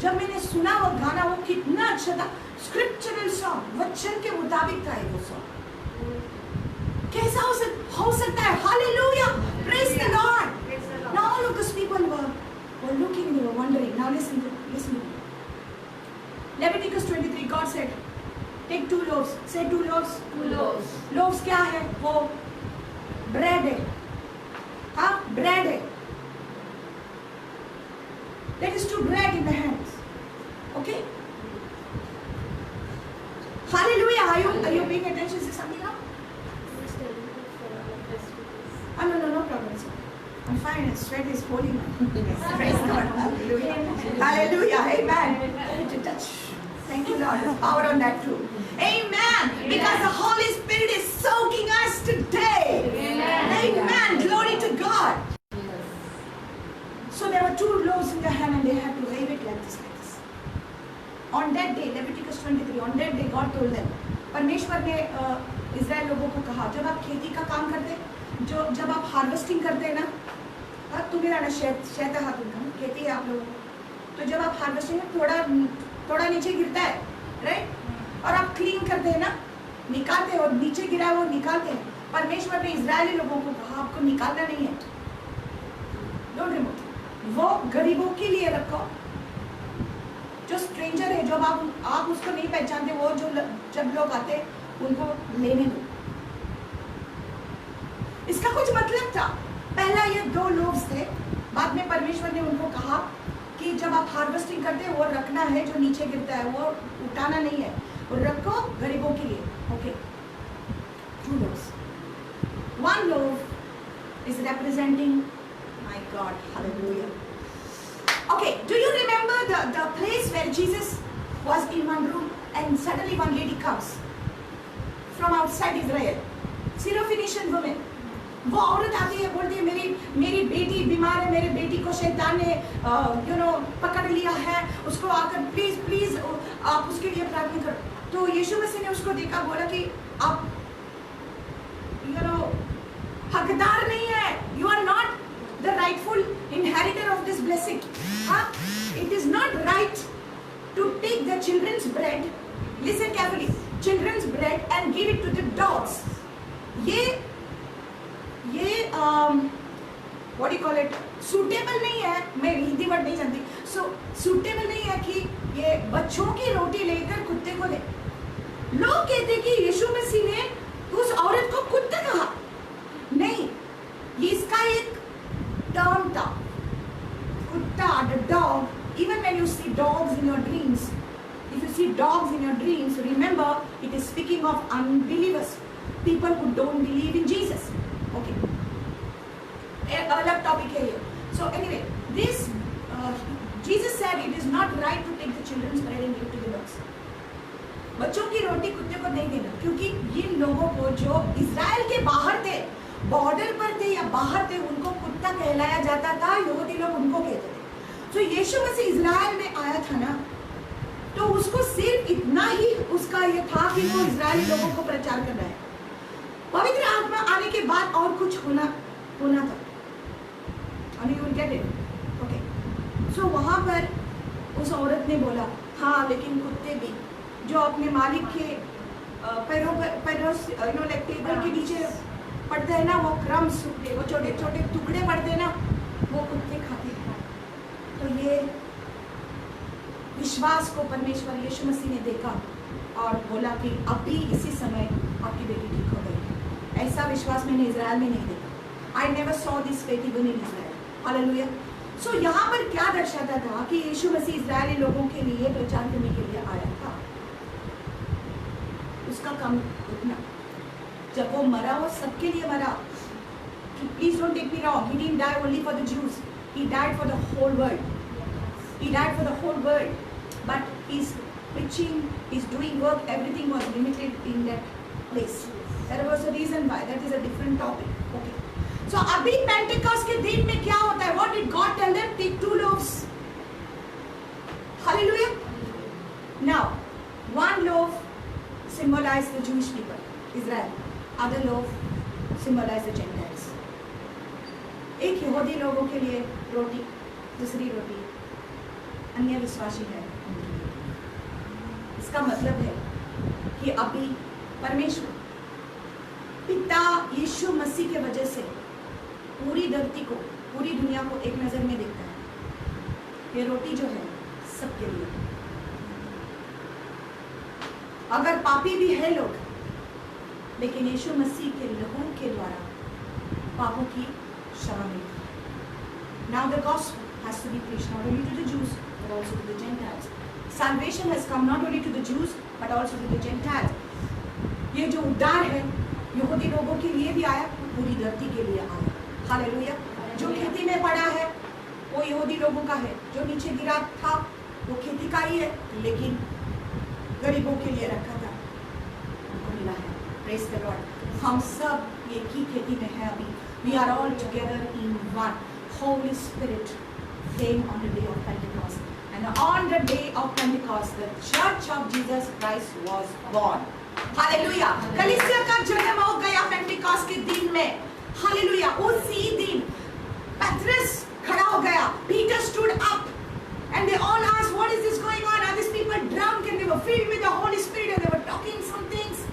जब मैंने सुना वो गाना, वो कितना अच्छा था, स्क्रिप्चरल सॉन्ग, वचन के मुताबिक था वो सॉन्ग। कैसा हो सकता है? Hallelujah, praise the Lord. Now all of those people were looking, they were wondering. Now listen to me. Leviticus 23, God said, take 2 loaves. Say 2 loaves. 2 loaves. Loaves क्या है? वो bread है, हाँ bread है। That is 2 bread in the hands. Okay? Hallelujah. Are you paying attention? Is there something wrong? Oh, no problem, sir. I'm fine. Sweat is holding. Praise God. Hallelujah. Hallelujah. Amen. To touch. Thank you, Lord. There's power on that too. Amen. Because the Holy Spirit is soaking us today. Amen. Glory to God. So there were 2 loaves in their hand and they had to wave it like this. On that day, Leviticus 23, on that day God told them, परमेश्वर ने Israel लोगों को कहा, जब आप खेती का काम करते, जब आप हार्वेस्टिंग करते हैं ना, तुम्हें जाना शेत हाथ उनका खेती है आप लोगों को, तो जब आप हार्वेस्टिंग में थोड़ा नीचे गिरता है, राइट, और आप क्लीन करते हैं ना, निकालते हैं, और नीचे गिरा वो निकालते हैं। परमेश्वर ने इजरायली लोगों को कहा आपको निकालना नहीं है, डोंट रिमूव, वो गरीबों के लिए रखो, जो स्ट्रेंजर है, जब आप उसको नहीं पहचानते, वो जो जब लोग आते उनको लेने दो। इसका कुछ मतलब था। पहला ये 2 लोव्स थे, बाद में परमेश्वर ने उनको कहा कि जब आप हार्वेस्टिंग करते हैं वो रखना है, जो नीचे गिरता है वो उठाना नहीं है, वो रखो गरीबों के लिए। Okay, 2 loaves. 1 loaf is representing my God. Hallelujah. Okay, do you remember the place where Jesus was in one room and suddenly one lady comes from outside Israel, Syrophoenician woman. वो औरत आती है, बोलती है मेरी बेटी बीमार है, मेरी बेटी को शैतान ने पकड़ लिया है, उसको आकर प्लीज आप उसके लिए प्रार्थना करो। तो यीशु मसीह ने उसको देखा, बोला कि आप हकदार नहीं है, you are not the rightful inheritor of this blessing. It is not right to take the children's bread, listen carefully, children's bread and give it to the dogs. ये what you call it, suitable नहीं है, मैं Hindi word नहीं जानती, सो suitable नहीं है कि ये बच्चों की रोटी लेकर कुत्ते को दे। लोग कहते कि यीशु मसीह ने उस औरत को कुत्ता कहा, नहीं, ये इसका एक टर्म था, कुत्ता, the dog. Even when you see dogs in your dreams, if you see dogs in your dreams, remember it is speaking of unbelievers, people who don't believe in Jesus. Okay, अलग topic है ये। So anyway, this Jesus said it is not right to take the children's bread and give to the dogs. बच्चों की रोटी कुत्ते को नहीं देना, क्योंकि इन लोगों को जो इजराइल के बाहर थे, बॉर्डर पर थे या बाहर थे, उनको कुत्ता कहलाया जाता था, यहूदी लोग उनको कहते थे। तो यीशु मसीह इजराइल में आया था ना, तो उसको सिर्फ इतना ही उसका ये था कि वो इजरायली लोगों को प्रचार करना है। पवित्र आत्मा आने के बाद और कुछ होना था। And you will get it. Okay. So वहाँ पर उस औरत ने बोला, हाँ लेकिन कुत्ते भी जो अपने मालिक के पैरों टेबल के नीचे पड़ते हैं ना, वो क्रम्स, वो छोटे छोटे टुकड़े पड़ते हैं ना, वो कुत्ते खाते हैं। तो ये विश्वास को परमेश्वर यीशु मसीह ने देखा और बोला कि अभी इसी समय आपकी बेटी ठीक हो गई। ऐसा विश्वास मैंने इजराइल में नहीं देखा। I never saw this faith even in Israel. Hallelujah. So यहाँ पर क्या दर्शाता था कि यीशु मसीह इस्राएली लोगों के लिए पहचान करने के लिए आया था। उसका काम उतना, जब वो मरा वो सबके लिए मरा। Please don't take me wrong, he didn't die only for the Jews, he died for the whole world, he died for the whole world, but his preaching, his doing work, everything was limited in that place. There was a reason why, that is a different topic. Okay, so अभी Pentecost के दिन में क्या होता है? What did God tell them? Take 2 loaves. Hallelujah. Now one loaf symbolized the Jewish people, Israel. Other loaf symbolized the Gentiles. एक यहूदी लोगों के लिए रोटी, दूसरी रोटी अन्य विश्वासी है। इसका मतलब है कि अभी परमेश्वर पिता यीशु मसीह के वजह से पूरी धरती को, पूरी दुनिया को एक नजर में देखता है। ये रोटी जो है सबके लिए, अगर पापी भी है लोग, लेकिन यीशु मसीह के लहू के द्वारा पापों की क्षमा मिलती। Now the gospel has to be preached not only to the Jews but also to the Gentiles. Salvation has come not only to the Jews but also to the Gentiles. ये जो उद्धार है यहूदी लोगों के लिए भी आया, पूरी धरती के लिए आया। हालेलुया। जो खेती में पड़ा है वो यहूदी लोगों का है, जो नीचे गिरा था वो खेती का ही है, लेकिन गरीबों के लिए रखा था, उनको मिला है। Praise the Lord. हम सब एक ही खेती में है अभी। We are all together in one. Holy Spirit came on the day of Pentecost, and on the day of Pentecost the church of Jesus Christ was born. Hallelujah. कलीसिया का जन्म हो गया पेंटिकॉस्ट के दिन में। हालेलुया। उसी दिन पेट्रस खड़ा हो गया। Peter stood up and they all asked, what is this going on? Are these people drunk? And they were filled with the Holy Spirit and they were talking some things.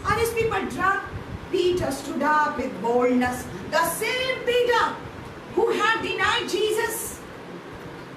Are these people drunk? Peter stood up with boldness. The same Peter who had denied Jesus,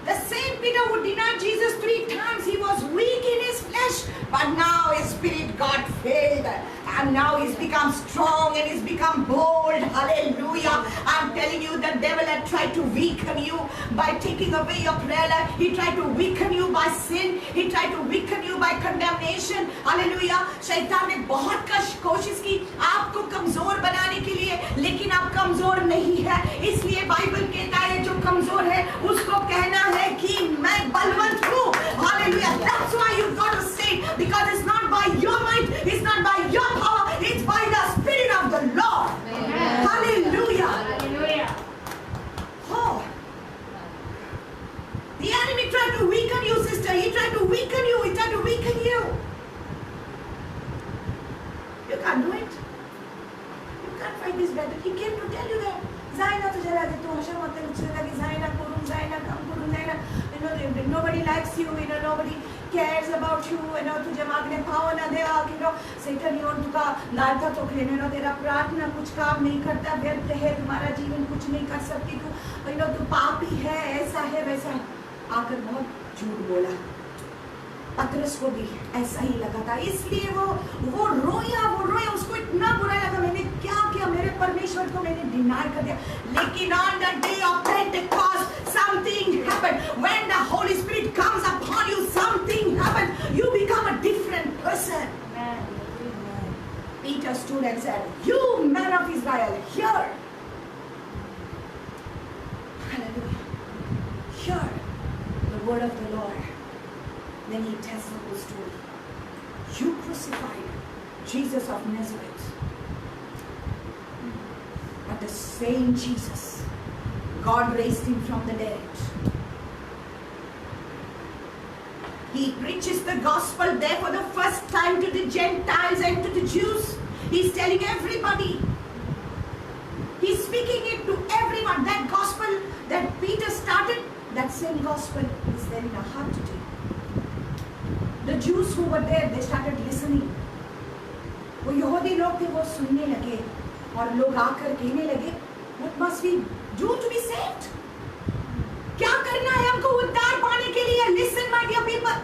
the same Peter who denied Jesus 3 times, he was weak in his flesh, but now his spirit got filled, and now he's become strong and he's become bold. Hallelujah. I'm telling you, the devil had tried to weaken you by taking away your prayer life. He tried to weaken you by sin. He tried to weaken you by condemnation. Hallelujah. शैतान ने बहुत कोशिश की आपको कमजोर बनाने के लिए, लेकिन आप कमजोर नहीं है। इसलिए बाइबल कहता है जो कमजोर है उसको कहना है कि मैं बलवंत हूँ। Hallelujah. That's why you've got to say, because it's not by your might, it's not by your power, it's by the Spirit of the Lord. Amen. Hallelujah. Hallelujah. Oh. The enemy tried to weaken you, sister. He tried to weaken you. He tried to weaken you. You can't do it. You can't fight this battle. He came to tell you that. Zaina तुझे लगे तो हशर मत तुझे लगे Zaina करूँ Zaina कम करूँ Zaina, nobody likes you, nobody cares about you, तुझे मांगने पाओ ना दे आगे Satan येऊन तुका लालता तो खेळणे तेरा प्रार्थना कुछ काम नहीं करता, व्यर्थ है तुम्हारा जीवन, कुछ नहीं कर सकती तू, तू पापी है, ऐसा है वैसा है। आकर बहुत झूठ बोला। पतरस को भी ऐसा ही लगा था, इसलिए वो रोया, उसको इतना बुरा लगा, मैंने क्या किया, मेरे परमेश्वर को मैंने डिनाई कर दिया। लेकिन on the day of Pentecost something happened. When the Holy Spirit comes upon you, something happened. You become a different person. Amen. Peter stood and said, "You men of Israel, hear." Hallelujah. Hear the word of the Lord. Then he tells the whole story. You crucified Jesus of Nazareth, but the same Jesus, God raised him from the dead. He preaches the gospel there for the first time to the Gentiles and to the Jews. He's telling everybody. He's speaking it to everyone. That gospel that Peter started, that same gospel is there in our heart today. The Jews who were there, they started listening. वो यहूदी लोग थे, वो सुनने लगे और लोग आकर कहने लगे, What must we do to be saved? क्या करना है हमको उद्धार पाने के लिए? Listen my dear people,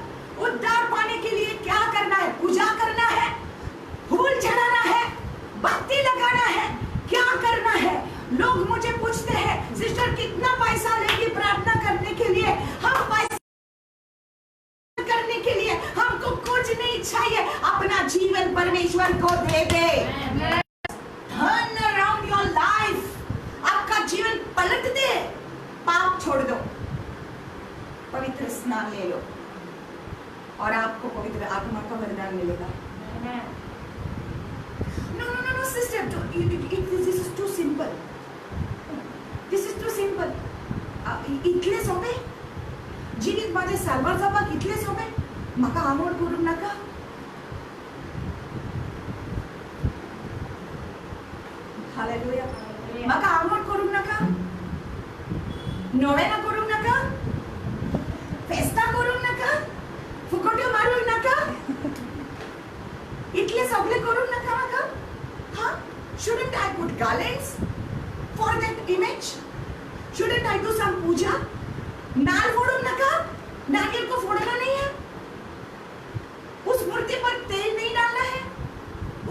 उद्धार पाने के लिए क्या करना है? पूजा करना है, फूल चढ़ाना है, बत्ती लगाना है, क्या करना है? लोग मुझे पूछते हैं इच्छा है अपना जीवन परमेश्वर को दे दे। Turn around your life, आपका जीवन पलट दे, पाप छोड़ दो, पवित्र स्नान ले लो और आपको पवित्र आत्मा का वरदान मिलेगा। No, sister, this is too simple. This is too simple. इतले सोपे जीवित माझे सारवार जावपाक इतले सोपे, म्हाका आवड करूंक नाका। हालेलुया। म्हाका आवड करूंक नाका, नोवेना करूंक नाका, फेस्ता करूंक नाका, फुकट्यो मारूंक नाका, इतले सगळे करूंक नाका म्हाका। हाँ, shouldn't I put garlands for that image? Shouldn't I do some पूजा? नाल फोड़ूंक नाका, नारियल को फोड़ना नहीं है, उस मूर्ति पर तेल नहीं डालना है,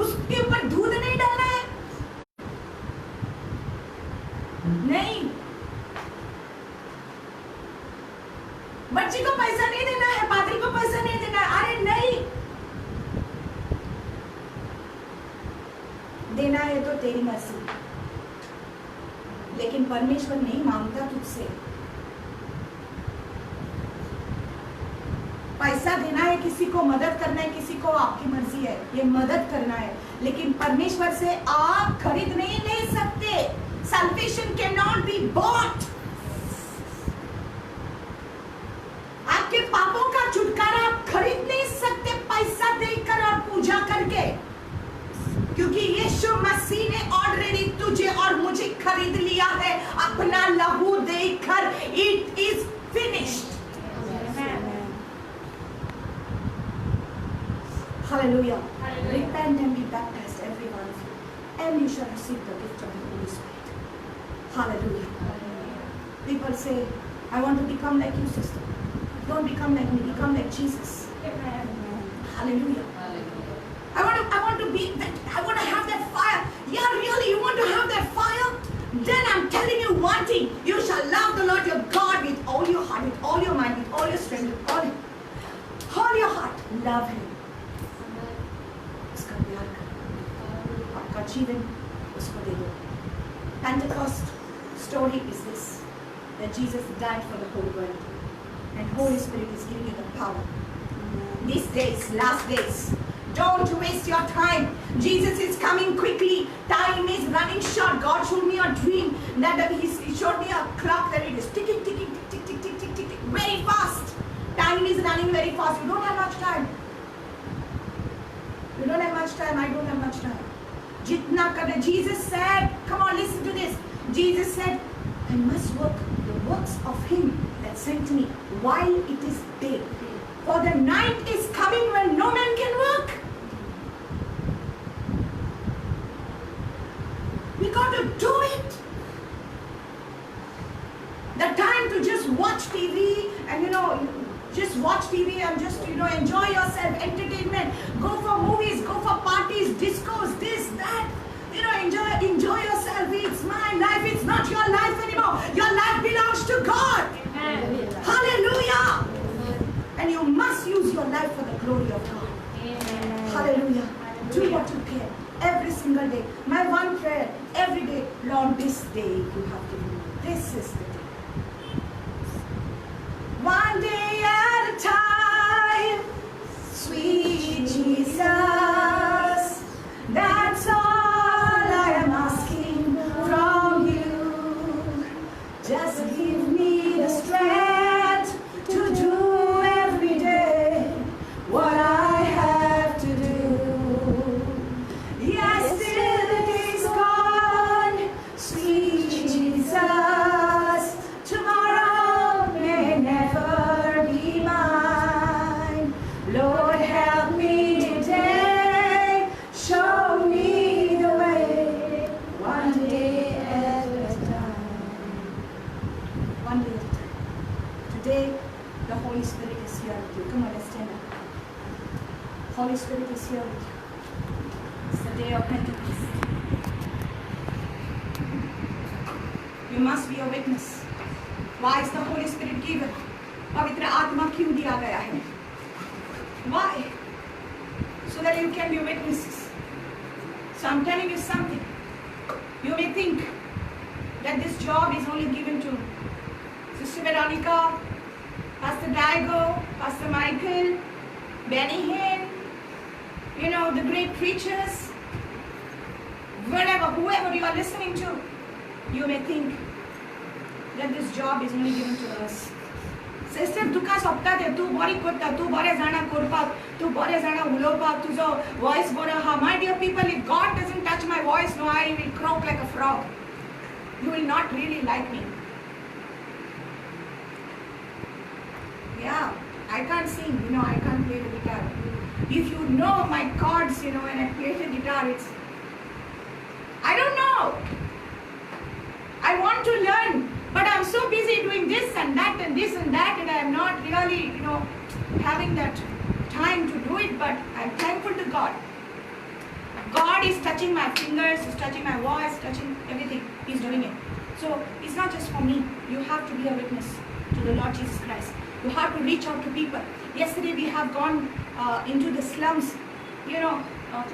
उसके ऊपर दूध नहीं डालना है, नहीं। बच्ची को पैसा नहीं देना है, पादरी को पैसा नहीं देना है, अरे नहीं देना है तो तेरी मर्जी, लेकिन परमेश्वर नहीं मांगता तुझसे। पैसा देना है, किसी को मदद करना है, किसी को आपकी मर्जी है, ये मदद करना है, लेकिन परमेश्वर से आप खरीद नहीं ले सकते। Salvation cannot be bought. आपके पापों का छुटकारा आप खरीद नहीं सकते पैसा देकर और पूजा करके, क्योंकि यीशु मसीह ने ऑलरेडी तुझे और मुझे खरीद लिया है अपना लहू देकर। It is finished. Hallelujah. Repent and be baptized, every one of you, and you shall receive the gift of the Holy Spirit. Hallelujah. People say, I want to become like you, sister. Don't become like me, become like Jesus. Hallelujah. I want to be that, I want to have that fire. Yeah, really, you want to have that fire? Then I'm telling you one thing, you shall love the Lord your God with all your heart, with all your mind, with all your strength, with all your heart. Love Him. उसका प्यार करो, आपका जीवन उसको दे दो। Pentecost story is this, that Jesus died for the whole world, and Holy Spirit is giving you the power. These days, last days, don't waste your time. Jesus is coming quickly. Time is running short. God showed me a dream that He showed me a clock that it is ticking, ticking, tick, tick, tick, tick, tick, tick, very fast. Time is running very fast. You don't have much time. You don't have much time. I don't have much time. Jitna karna. Jesus said, come on, listen to this. Jesus said, I must work the works of Him that sent me while it is day. For the night is coming when no man can work. We got to do it. The time to just watch TV and just watch TV and just enjoy yourself, entertainment, go for movies, go for parties, discos, this, that, enjoy yourself. It's my life, it's not your life anymore. Your life belongs to God. Amen. Hallelujah. And you must use your life for the glory of God. Amen. Hallelujah. Do what you can every single day. My one prayer every day, Lord, this day you have given me. This is the day. One day at a time, sweet Jesus, that's all I am asking from you. Just give me the strength to do every day what I have to do. Yesterday's gone, sweet Jesus, tomorrow may never be mine. Lord, help me today, show me the way, one day at a time. One day at a time. Today, the Holy Spirit is here with you. Come on, let's stand up. Holy Spirit is here with you. It's the day of Pentecost. You must be a witness. Why is the Holy Spirit given? पवित्र आत्मा क्यों दिया गया है? Why? where you can be witnesses. So I'm telling you something. You may think that this job is only given to Sister Veronica, Pastor Diego, Pastor Michael, Benny Hinn, the great preachers, whoever you are listening to. You may think that this job is only given to us. Sister, तुका सोपता ते तू बरी करता, तू बरे जाणा करपाक, तू बरे जाणा उलोवपाक, तुजो voice बरो हा. My dear people, if God doesn't touch my voice, no, I will croak like a frog. You will not really like me. Yeah, I can't sing, I can't play the guitar. If you know my chords, when I play the guitar, I don't know. I want to learn, but I'm so busy doing this and that and this and that, and I'm not really, having that time to do it, but I'm thankful to God. God is touching my fingers, He's touching my voice, touching everything. He's doing it. So it's not just for me. You have to be a witness to the Lord Jesus Christ. You have to reach out to people. Yesterday we have gone into the slums,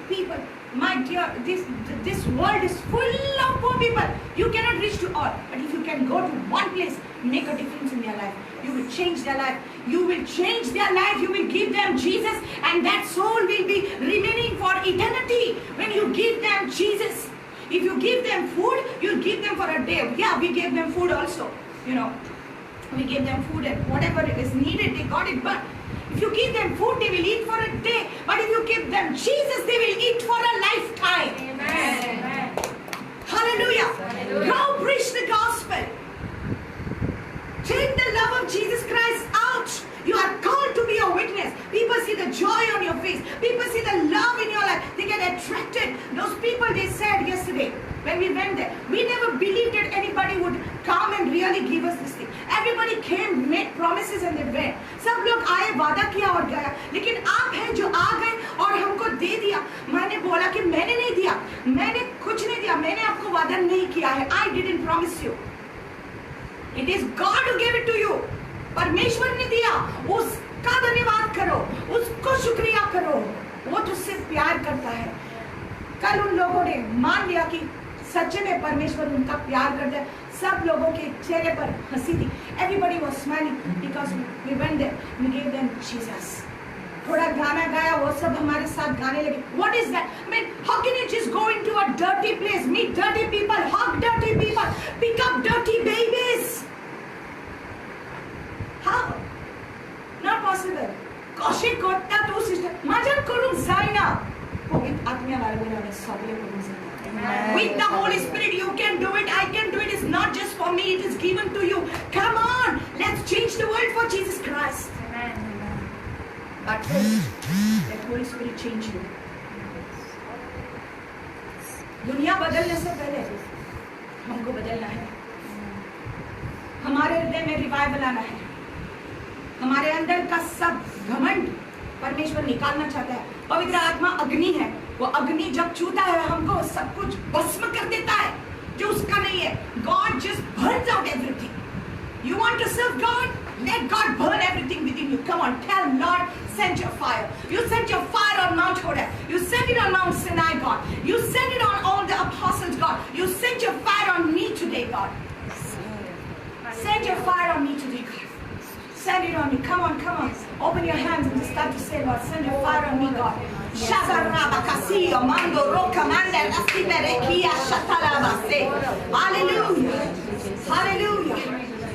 people. My dear, this world is full of poor people. You cannot reach to all. But if you can go to one place, make a difference in their life. You will change their life. You will change their life. You will give them Jesus, and that soul will be remaining for eternity when you give them Jesus. If you give them food, you give them for a day. Yeah, we gave them food also. We gave them food and whatever it is needed, they got it. But if you give them food, they will eat for a day. But if you give them Jesus, they will eat for a lifetime. Amen. Hallelujah. Go preach the gospel. Take the love of Jesus Christ out. You are called to be a witness. People see the joy on your face. People see the love in your life. They get attracted. Those people, they said yesterday, when we went there, we never believed that anybody would come and really give us this thing. Everybody came, made promises and they went. सब लोग आए, वादा किया और गया. लेकिन आप हैं जो आ गए और हमको दे दिया. मैंने बोला कि मैंने नहीं दिया. मैंने कुछ नहीं दिया. मैंने आपको वादा नहीं किया है. I didn't promise you. It is God who gave it to you. परमेश्वर ने दिया. उसका धन्यवाद करो. उसको शुक्रिया करो. वो तुझसे प्यार करता है. कल उन लोगों ने मान लिया कि सच्चे में परमेश्वर उनका प्यार करता है. सब लोगों के चेहरे पर हंसी थी. Everybody was smiling because we went there. We gave them Jesus. थोड़ा गाना गाया, वो सब हमारे साथ गाने लगे. What is that? I mean, how can you just go into a dirty place, meet dirty people, hug dirty people, pick up dirty babies? How? Not possible. कशी करता तू सिस्टर? माझ्या करून जाईना. पवित्र आत्म्या वाले सगळे करून जाईना. With the Holy Spirit, you can do it. I can do it. It's not just for me. It is given to you. Come on. Let's change the world for Jesus Christ. Amen. But first, let Holy Spirit change you. दुनिया बदलने से पहले हमको बदलना है. हमारे हृदय में रिवाइवल आना है. हमारे अंदर का सब घमंड परमेश्वर निकालना चाहता है. पवित्र आत्मा अग्नि है. वो अग्नि जब छूता है हमको सब कुछ भस्म कर देता है जो उसका नहीं है. God just burns out everything. You want to serve God? Let God burn everything within you. Come on, tell Lord, send your fire. You sent your fire on Mount Horeb. You sent it on Mount Sinai, God. You sent it on all the apostles, God. You sent your fire on me today, God. Send your fire on me today, God. Send it on me. Come on, come on. Open your hands and just start to say, Lord, send your fire on me, God. Hallelujah. Hallelujah.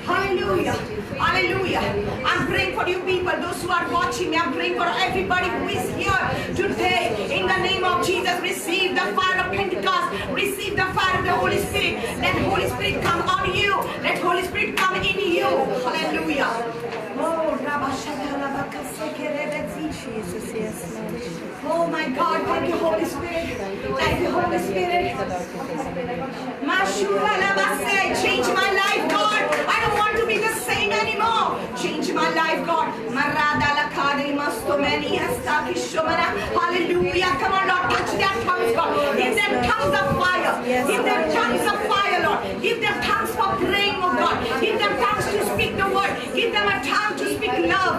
Hallelujah. Hallelujah. I'm praying for you people, those who are watching me. I'm praying for everybody who is here today. In the name of Jesus, receive the fire of Pentecost. Receive the fire of the Holy Spirit. Let Holy Spirit come on you. Let Holy Spirit come in you. Hallelujah. Oh, oh my God, thank you, Holy Spirit. Thank you, Holy Spirit. Change my life, God. I don't want to be the same anymore. Change my life, God. Hallelujah. Come on, Lord, touch their tongues, God. Give them tongues of fire. Give them tongues of fire, Lord. Give them tongues for praying, oh God. Give them tongues to speak the word. Give them a tongue to speak love.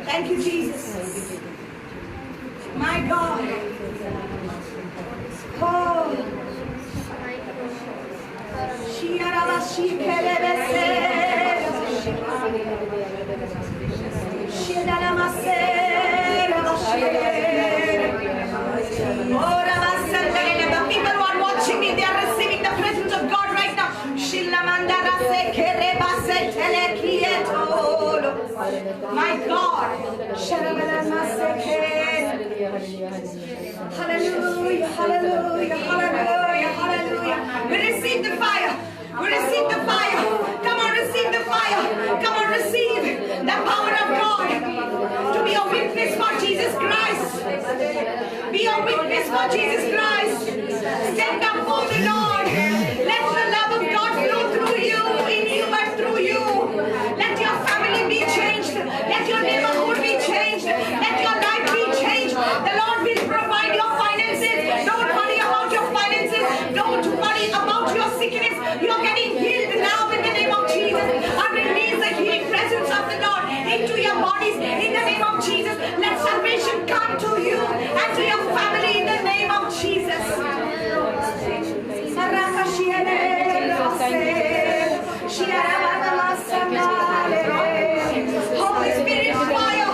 Thank you, Jesus. My God. Oh. The people who are watching me, they are receiving the presence of God right now. My God. Hallelujah, hallelujah, hallelujah, hallelujah. We receive the fire. We receive the fire. Come on, receive the fire. Come on, receive the power of God to be a witness for Jesus Christ. Be a witness for Jesus Christ. Stand up for the Lord. Let the love of God flow through you, in you and through you. Let your family be changed. Let your neighborhood be changed. Let your life be changed. The Lord will provide your finances. Don't worry about your finances. Don't worry about your sickness. You are getting healed now in the name of Jesus. I release the healing presence of the Lord into your bodies in the name of Jesus. Let salvation come to you and to your family in the name of Jesus. Holy Spirit fire.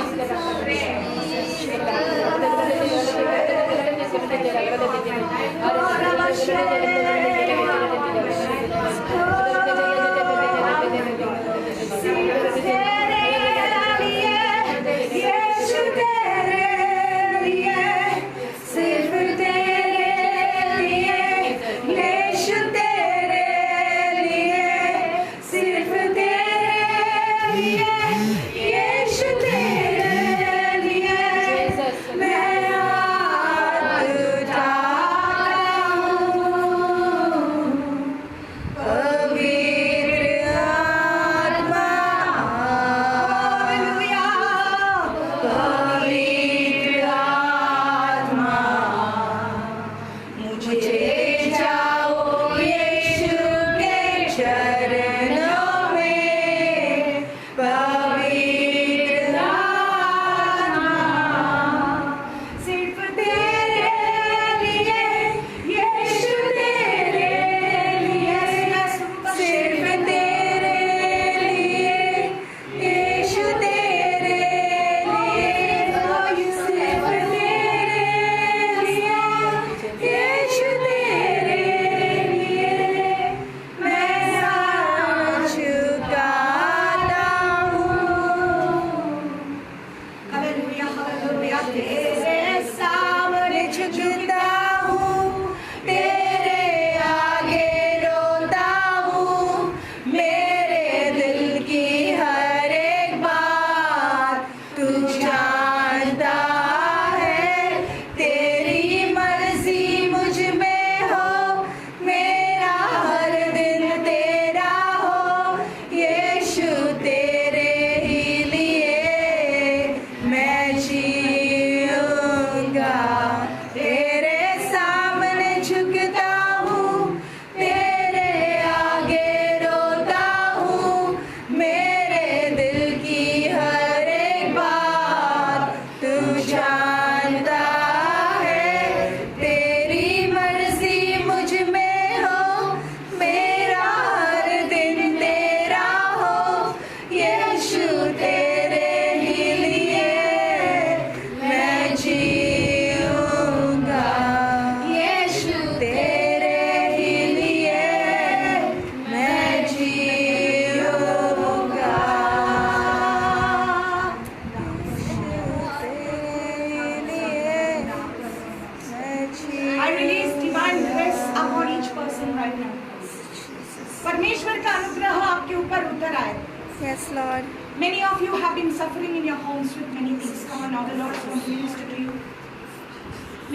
परमेश्वर का अनुग्रह आपके ऊपर उतर आए. Yes, Lord. Many of you have been suffering in your homes with many things. Come on now, the Lord is going to minister to you.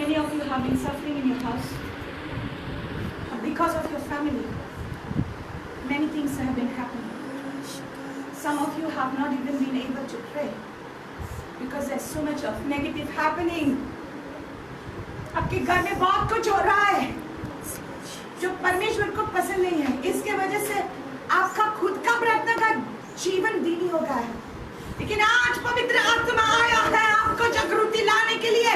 Many of you have been suffering in your house because of your family. Many things have been happening. Some of you have not even been able to pray because there's so much of negative happening. आपके घर में बहुत कुछ हो रहा है जो परमेश्वर को पसंद नहीं है. इसके वजह से आपका खुद का प्रार्थना का जीवन दीनी होगा। लेकिन आज पवित्र आत्मा आया है आपको जागृति लाने के लिए,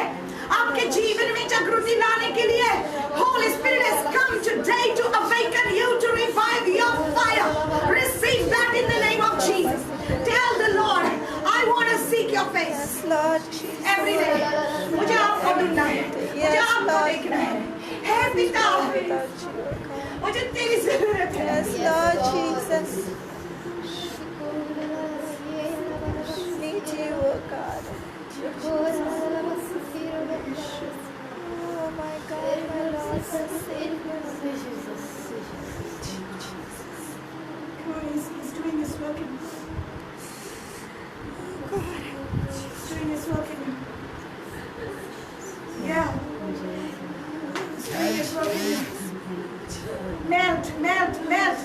आपके जीवन में जागृति लाने के लिए। Holy Spirit has come today to awaken you, to revive your fire. Receive that in the name of Jesus. Tell the Lord, I want to seek your face. Yes, Lord Jesus. Every day. मुझे आपको ढूंढना है, मुझे आपको देखना है। हे पिता, मुझे तेरी जरूरत है। Yes, Lord Jesus. Need you, oh God. Oh my God, my Lord, my Savior. Come on, he's doing his work in you. God. He's doing his work in you. Yeah. He's doing his work in you. Melt, melt, melt.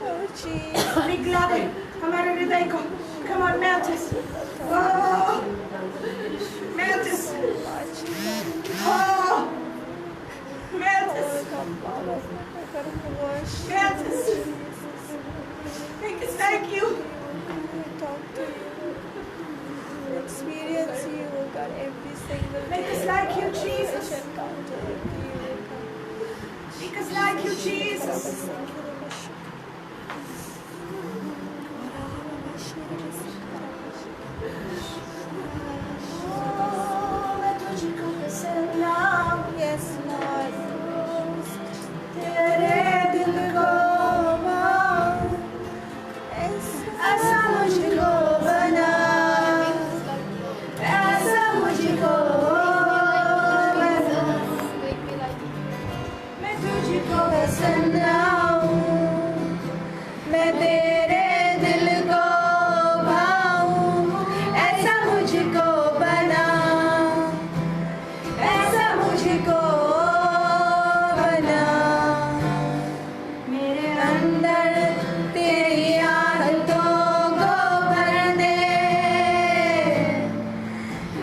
Oh Jesus. पिघला दे हमारे हृदय को। Come on, melt us. Oh, melt us. Oh, melt us. Melt us. Make us like you. Talk to you. Experience you, oh God, every single day. Make us like you, Jesus. Encounter with you, oh God. Make us like you, Jesus. Yes, Lord. तेरे दिल को ऐसा मुझको बना, ऐसा मुझको बना। मैं तुझको पसंद आऊं, मैं तेरे दिल को भाऊं, ऐसा मुझको बना, ऐसा मुझको बना। मेरे अंदर तेरी आदतों को भर दे,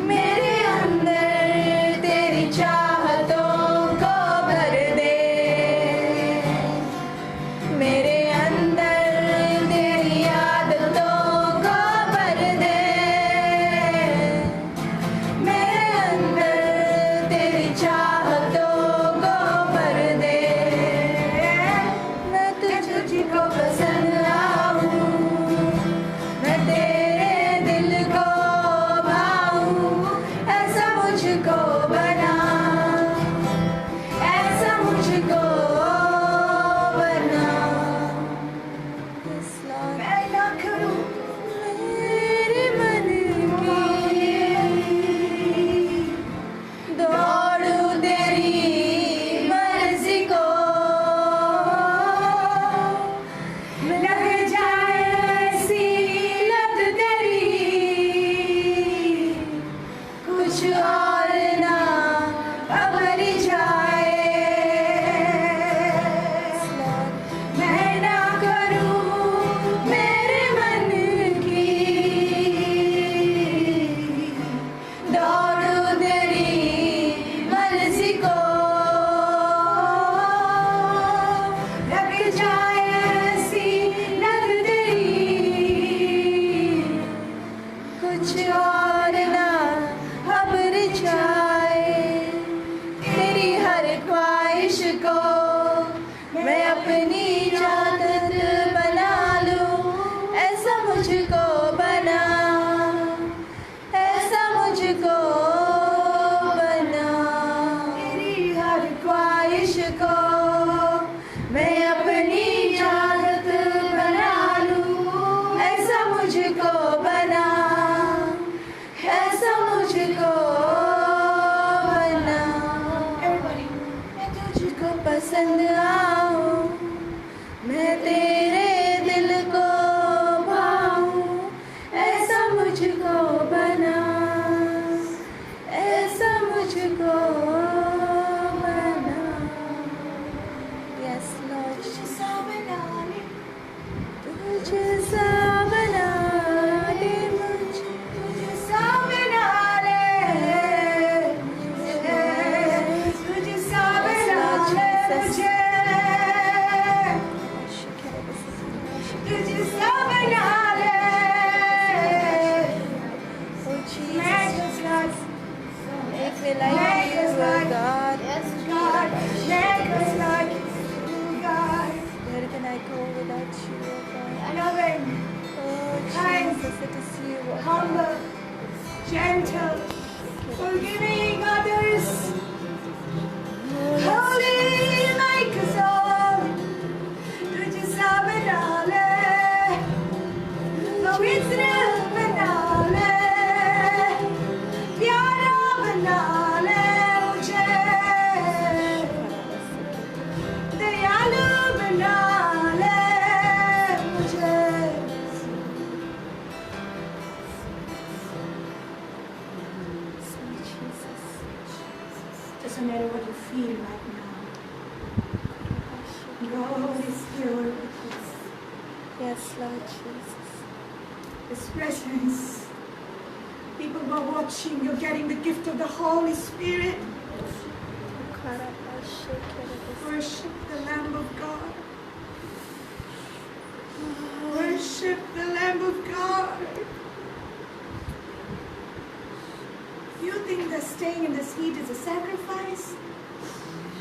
मेरे अंदर तेरी चाहतों को भर दे, मेरे अंदर तेरी आदतों को भर दे, मेरे अंदर तेरी चाहतों को भर दे। मैं तुझको पसंद आऊं, मैं तेरे दिल को भाऊं, ऐसा मुझको बना, ऐसा मुझको बना। Yes, Lord. मैं ना करूं मेरे मन की दौड़ू तेरी मर्जी को, लग जाए ऐसी लत तेरी, कुछ और ना अबर जाए। मैं ना करूं मेरे मन की दौड़ू तेरी मर्जी को, लग जाए ऐसी लत तेरी, कुछ और ना खबर जाए। तेरी हर ख्वाहिश को मैं अपनी आदत बना लूं, ऐसा मुझको बना, ऐसा मुझको बना। तेरी हर ख्वाहिश को मैं अपनी आदत बना लूं, ऐसा मुझको बना, ऐसा मुझको बना। everybody मैं तुझको पसंद आऊं, go without you, oh God. loving, Oh Kind, Jesus, it is you, oh God. humble, gentle, forgiving others. Holy like us all, तुझे सा बना ले, पवित्र बना ले, प्यारा बना ले मुझे, दयालु बना ले मुझे. Sweet Jesus. Doesn't matter what you feel right now. God is here with us. Yes, Lord Jesus. His presence. People who are watching, you're getting the gift of the Holy Spirit. Worship the Lamb of God. Worship the Lamb of God. You think that staying in this heat is a sacrifice?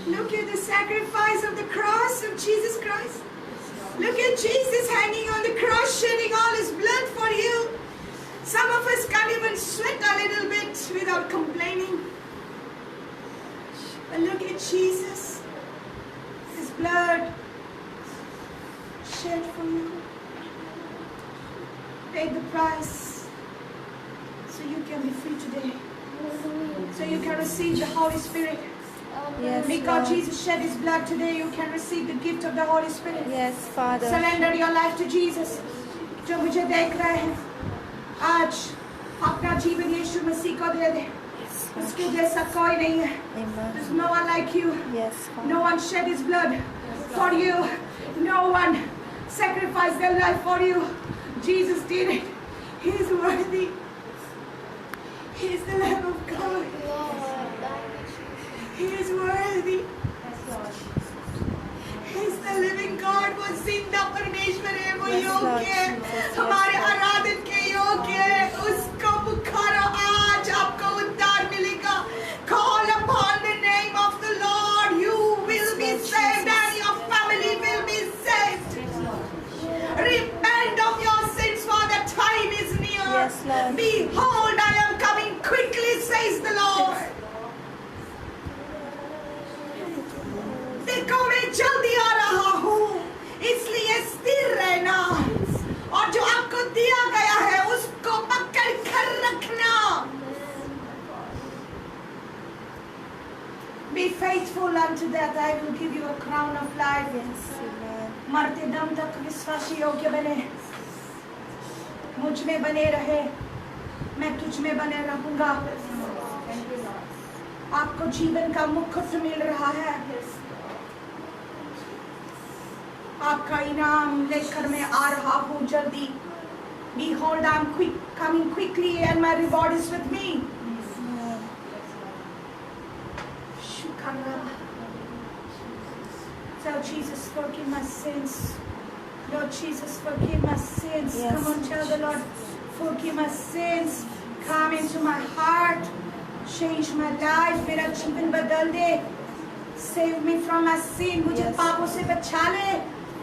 Look at the sacrifice of the cross of Jesus Christ. Look at Jesus hanging on the cross, shedding all his blood for you. Some of us can't even sweat a little bit without complaining. But look at Jesus. His blood shed for you. Paid the price so you can be free today. So you can receive the Holy Spirit. Yes, Because Lord. Jesus shed his blood today, you can receive the gift of the Holy Spirit. Yes, Father. Surrender your life to Jesus. जो मुझे देख रहे हैं, आज अपना जीवन यीशु मसीह को दे दे. उसके जैसा कोई नहीं है. Amen. There's no one like you. Yes, Father. No one shed his blood for you. No one sacrificed their life for you. Jesus did it. He is worthy. He is the Lamb of God. He is worthy. He is the living God. वो जिंदा परमेश्वर है. वो Yes, Lord योग्य है. Jesus. Yes, हमारे Lord. आराधन के योग्य है. उसको पुकारो. आज आपको उद्धार मिलेगा. Call upon the name of the Lord. You will be Lord saved Jesus. and your family will be saved. Repent of your sins, for the time is near. Yes, Lord. Behold, I am coming quickly, says the Lord. देखो मैं जल्दी आ रहा हूँ, इसलिए स्थिर रहना और जो आपको दिया गया है उसको पकड़ कर रखना. Be faithful unto death. I will give you a crown of life. Yes, Amen. मरते दम तक विश्वासी योग्य बने, मुझ में बने रहे, मैं तुझ में बने रहूंगा. आपको जीवन का मुकुट मिल रहा है. आपका इनाम लेकर मैं आ रहा हूँ जल्दी. Behold, I am coming quickly, and my reward is with me. Amen. Tell Jesus, forgive my sins. Lord Jesus, forgive my sins. Yes, Come on, tell the Lord, forgive my sins. Come into my heart. Change my life. मेरा जीवन बदल दे. Save me from my sin. मुझे Yes. पापों से बचा ले.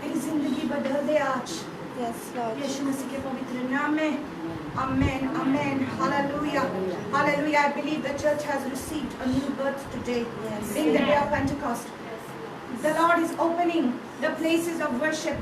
मेरी जिंदगी बदल दे आज. Yes, Lord. यीशु मसीह के पवित्र नाम में. Amen. Amen. Hallelujah. Hallelujah. I believe the church has received a new birth today. Yes. In the day of Pentecost. The Lord is opening the places of worship.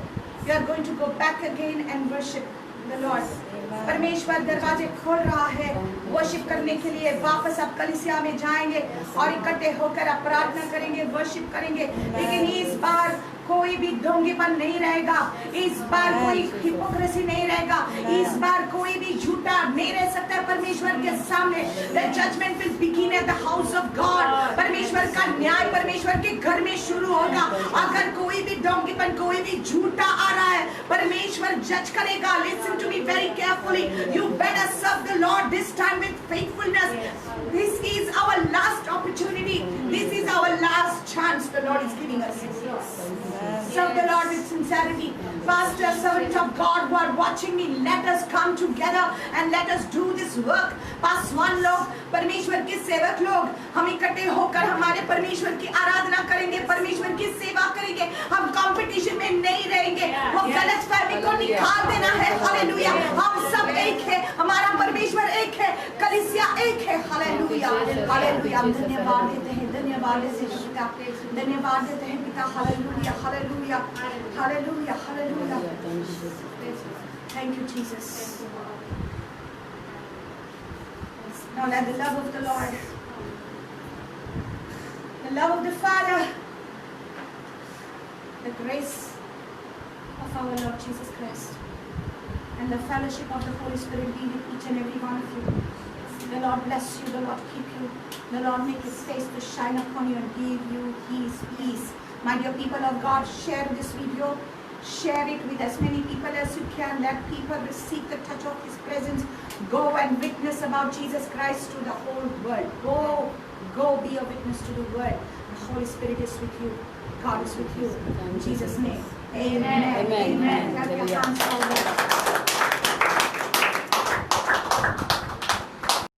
You are going to go back again and worship the Lord. Amen. परमेश्वर दरवाजे खोल रहा है worship करने के लिए. वापस आप कलीसिया में जाएंगे और इकट्ठे होकर आप प्रार्थना करेंगे, वर्शिप करेंगे. लेकिन इस बार कोई भी ढोंगीपन नहीं रहेगा. इस बार कोई हिपोक्रेसी नहीं रहेगा. इस बार कोई भी झूठा नहीं रह सकता है परमेश्वर के सामने. The judgment will begin at the house of God. परमेश्वर का न्याय परमेश्वर के घर में शुरू होगा. अगर कोई भी ढोंगीपन, कोई भी झूठा आ रहा है, परमेश्वर जज करेगा. Listen to me very carefully. You better serve the Lord this time with faithfulness. This is our last opportunity. This is our last chance the Lord is giving us. Serve the Lord with sincerity. Pastor, servant of God who are watching me, let us come together and let us do this work. Paswan लोग, परमेश्वर के सेवक लोग, हम इकट्ठे होकर हमारे परमेश्वर की आराधना करेंगे, परमेश्वर की सेवा करेंगे. हम कंपटीशन में नहीं रहेंगे. वो गलतफहमी को निकाल देना है। हालेलुया, हम सब एक है, हमारा परमेश्वर एक है, कलीसिया एक है। हालेलुया, हालेलुया, धन्यवाद देते हैं, धन्यवाद देते हैं पिता, धन्यवाद देते हैं पिता। Hallelujah, hallelujah, hallelujah, hallelujah. Thank you, Jesus. Now let the love of the Lord, the love of the Father, the grace of our Lord Jesus Christ, and the fellowship of the Holy Spirit be with each and every one of you. The Lord bless you, the Lord keep you, the Lord make His face to shine upon you and give you His peace. My dear people of God, share this video. Share it with as many people as you can. Let people receive the touch of His presence. Go and witness about Jesus Christ to the whole world. Go be a witness to the world. The Holy Spirit is with you. God is with you. In Jesus' name. Amen. Amen. Clap your hands for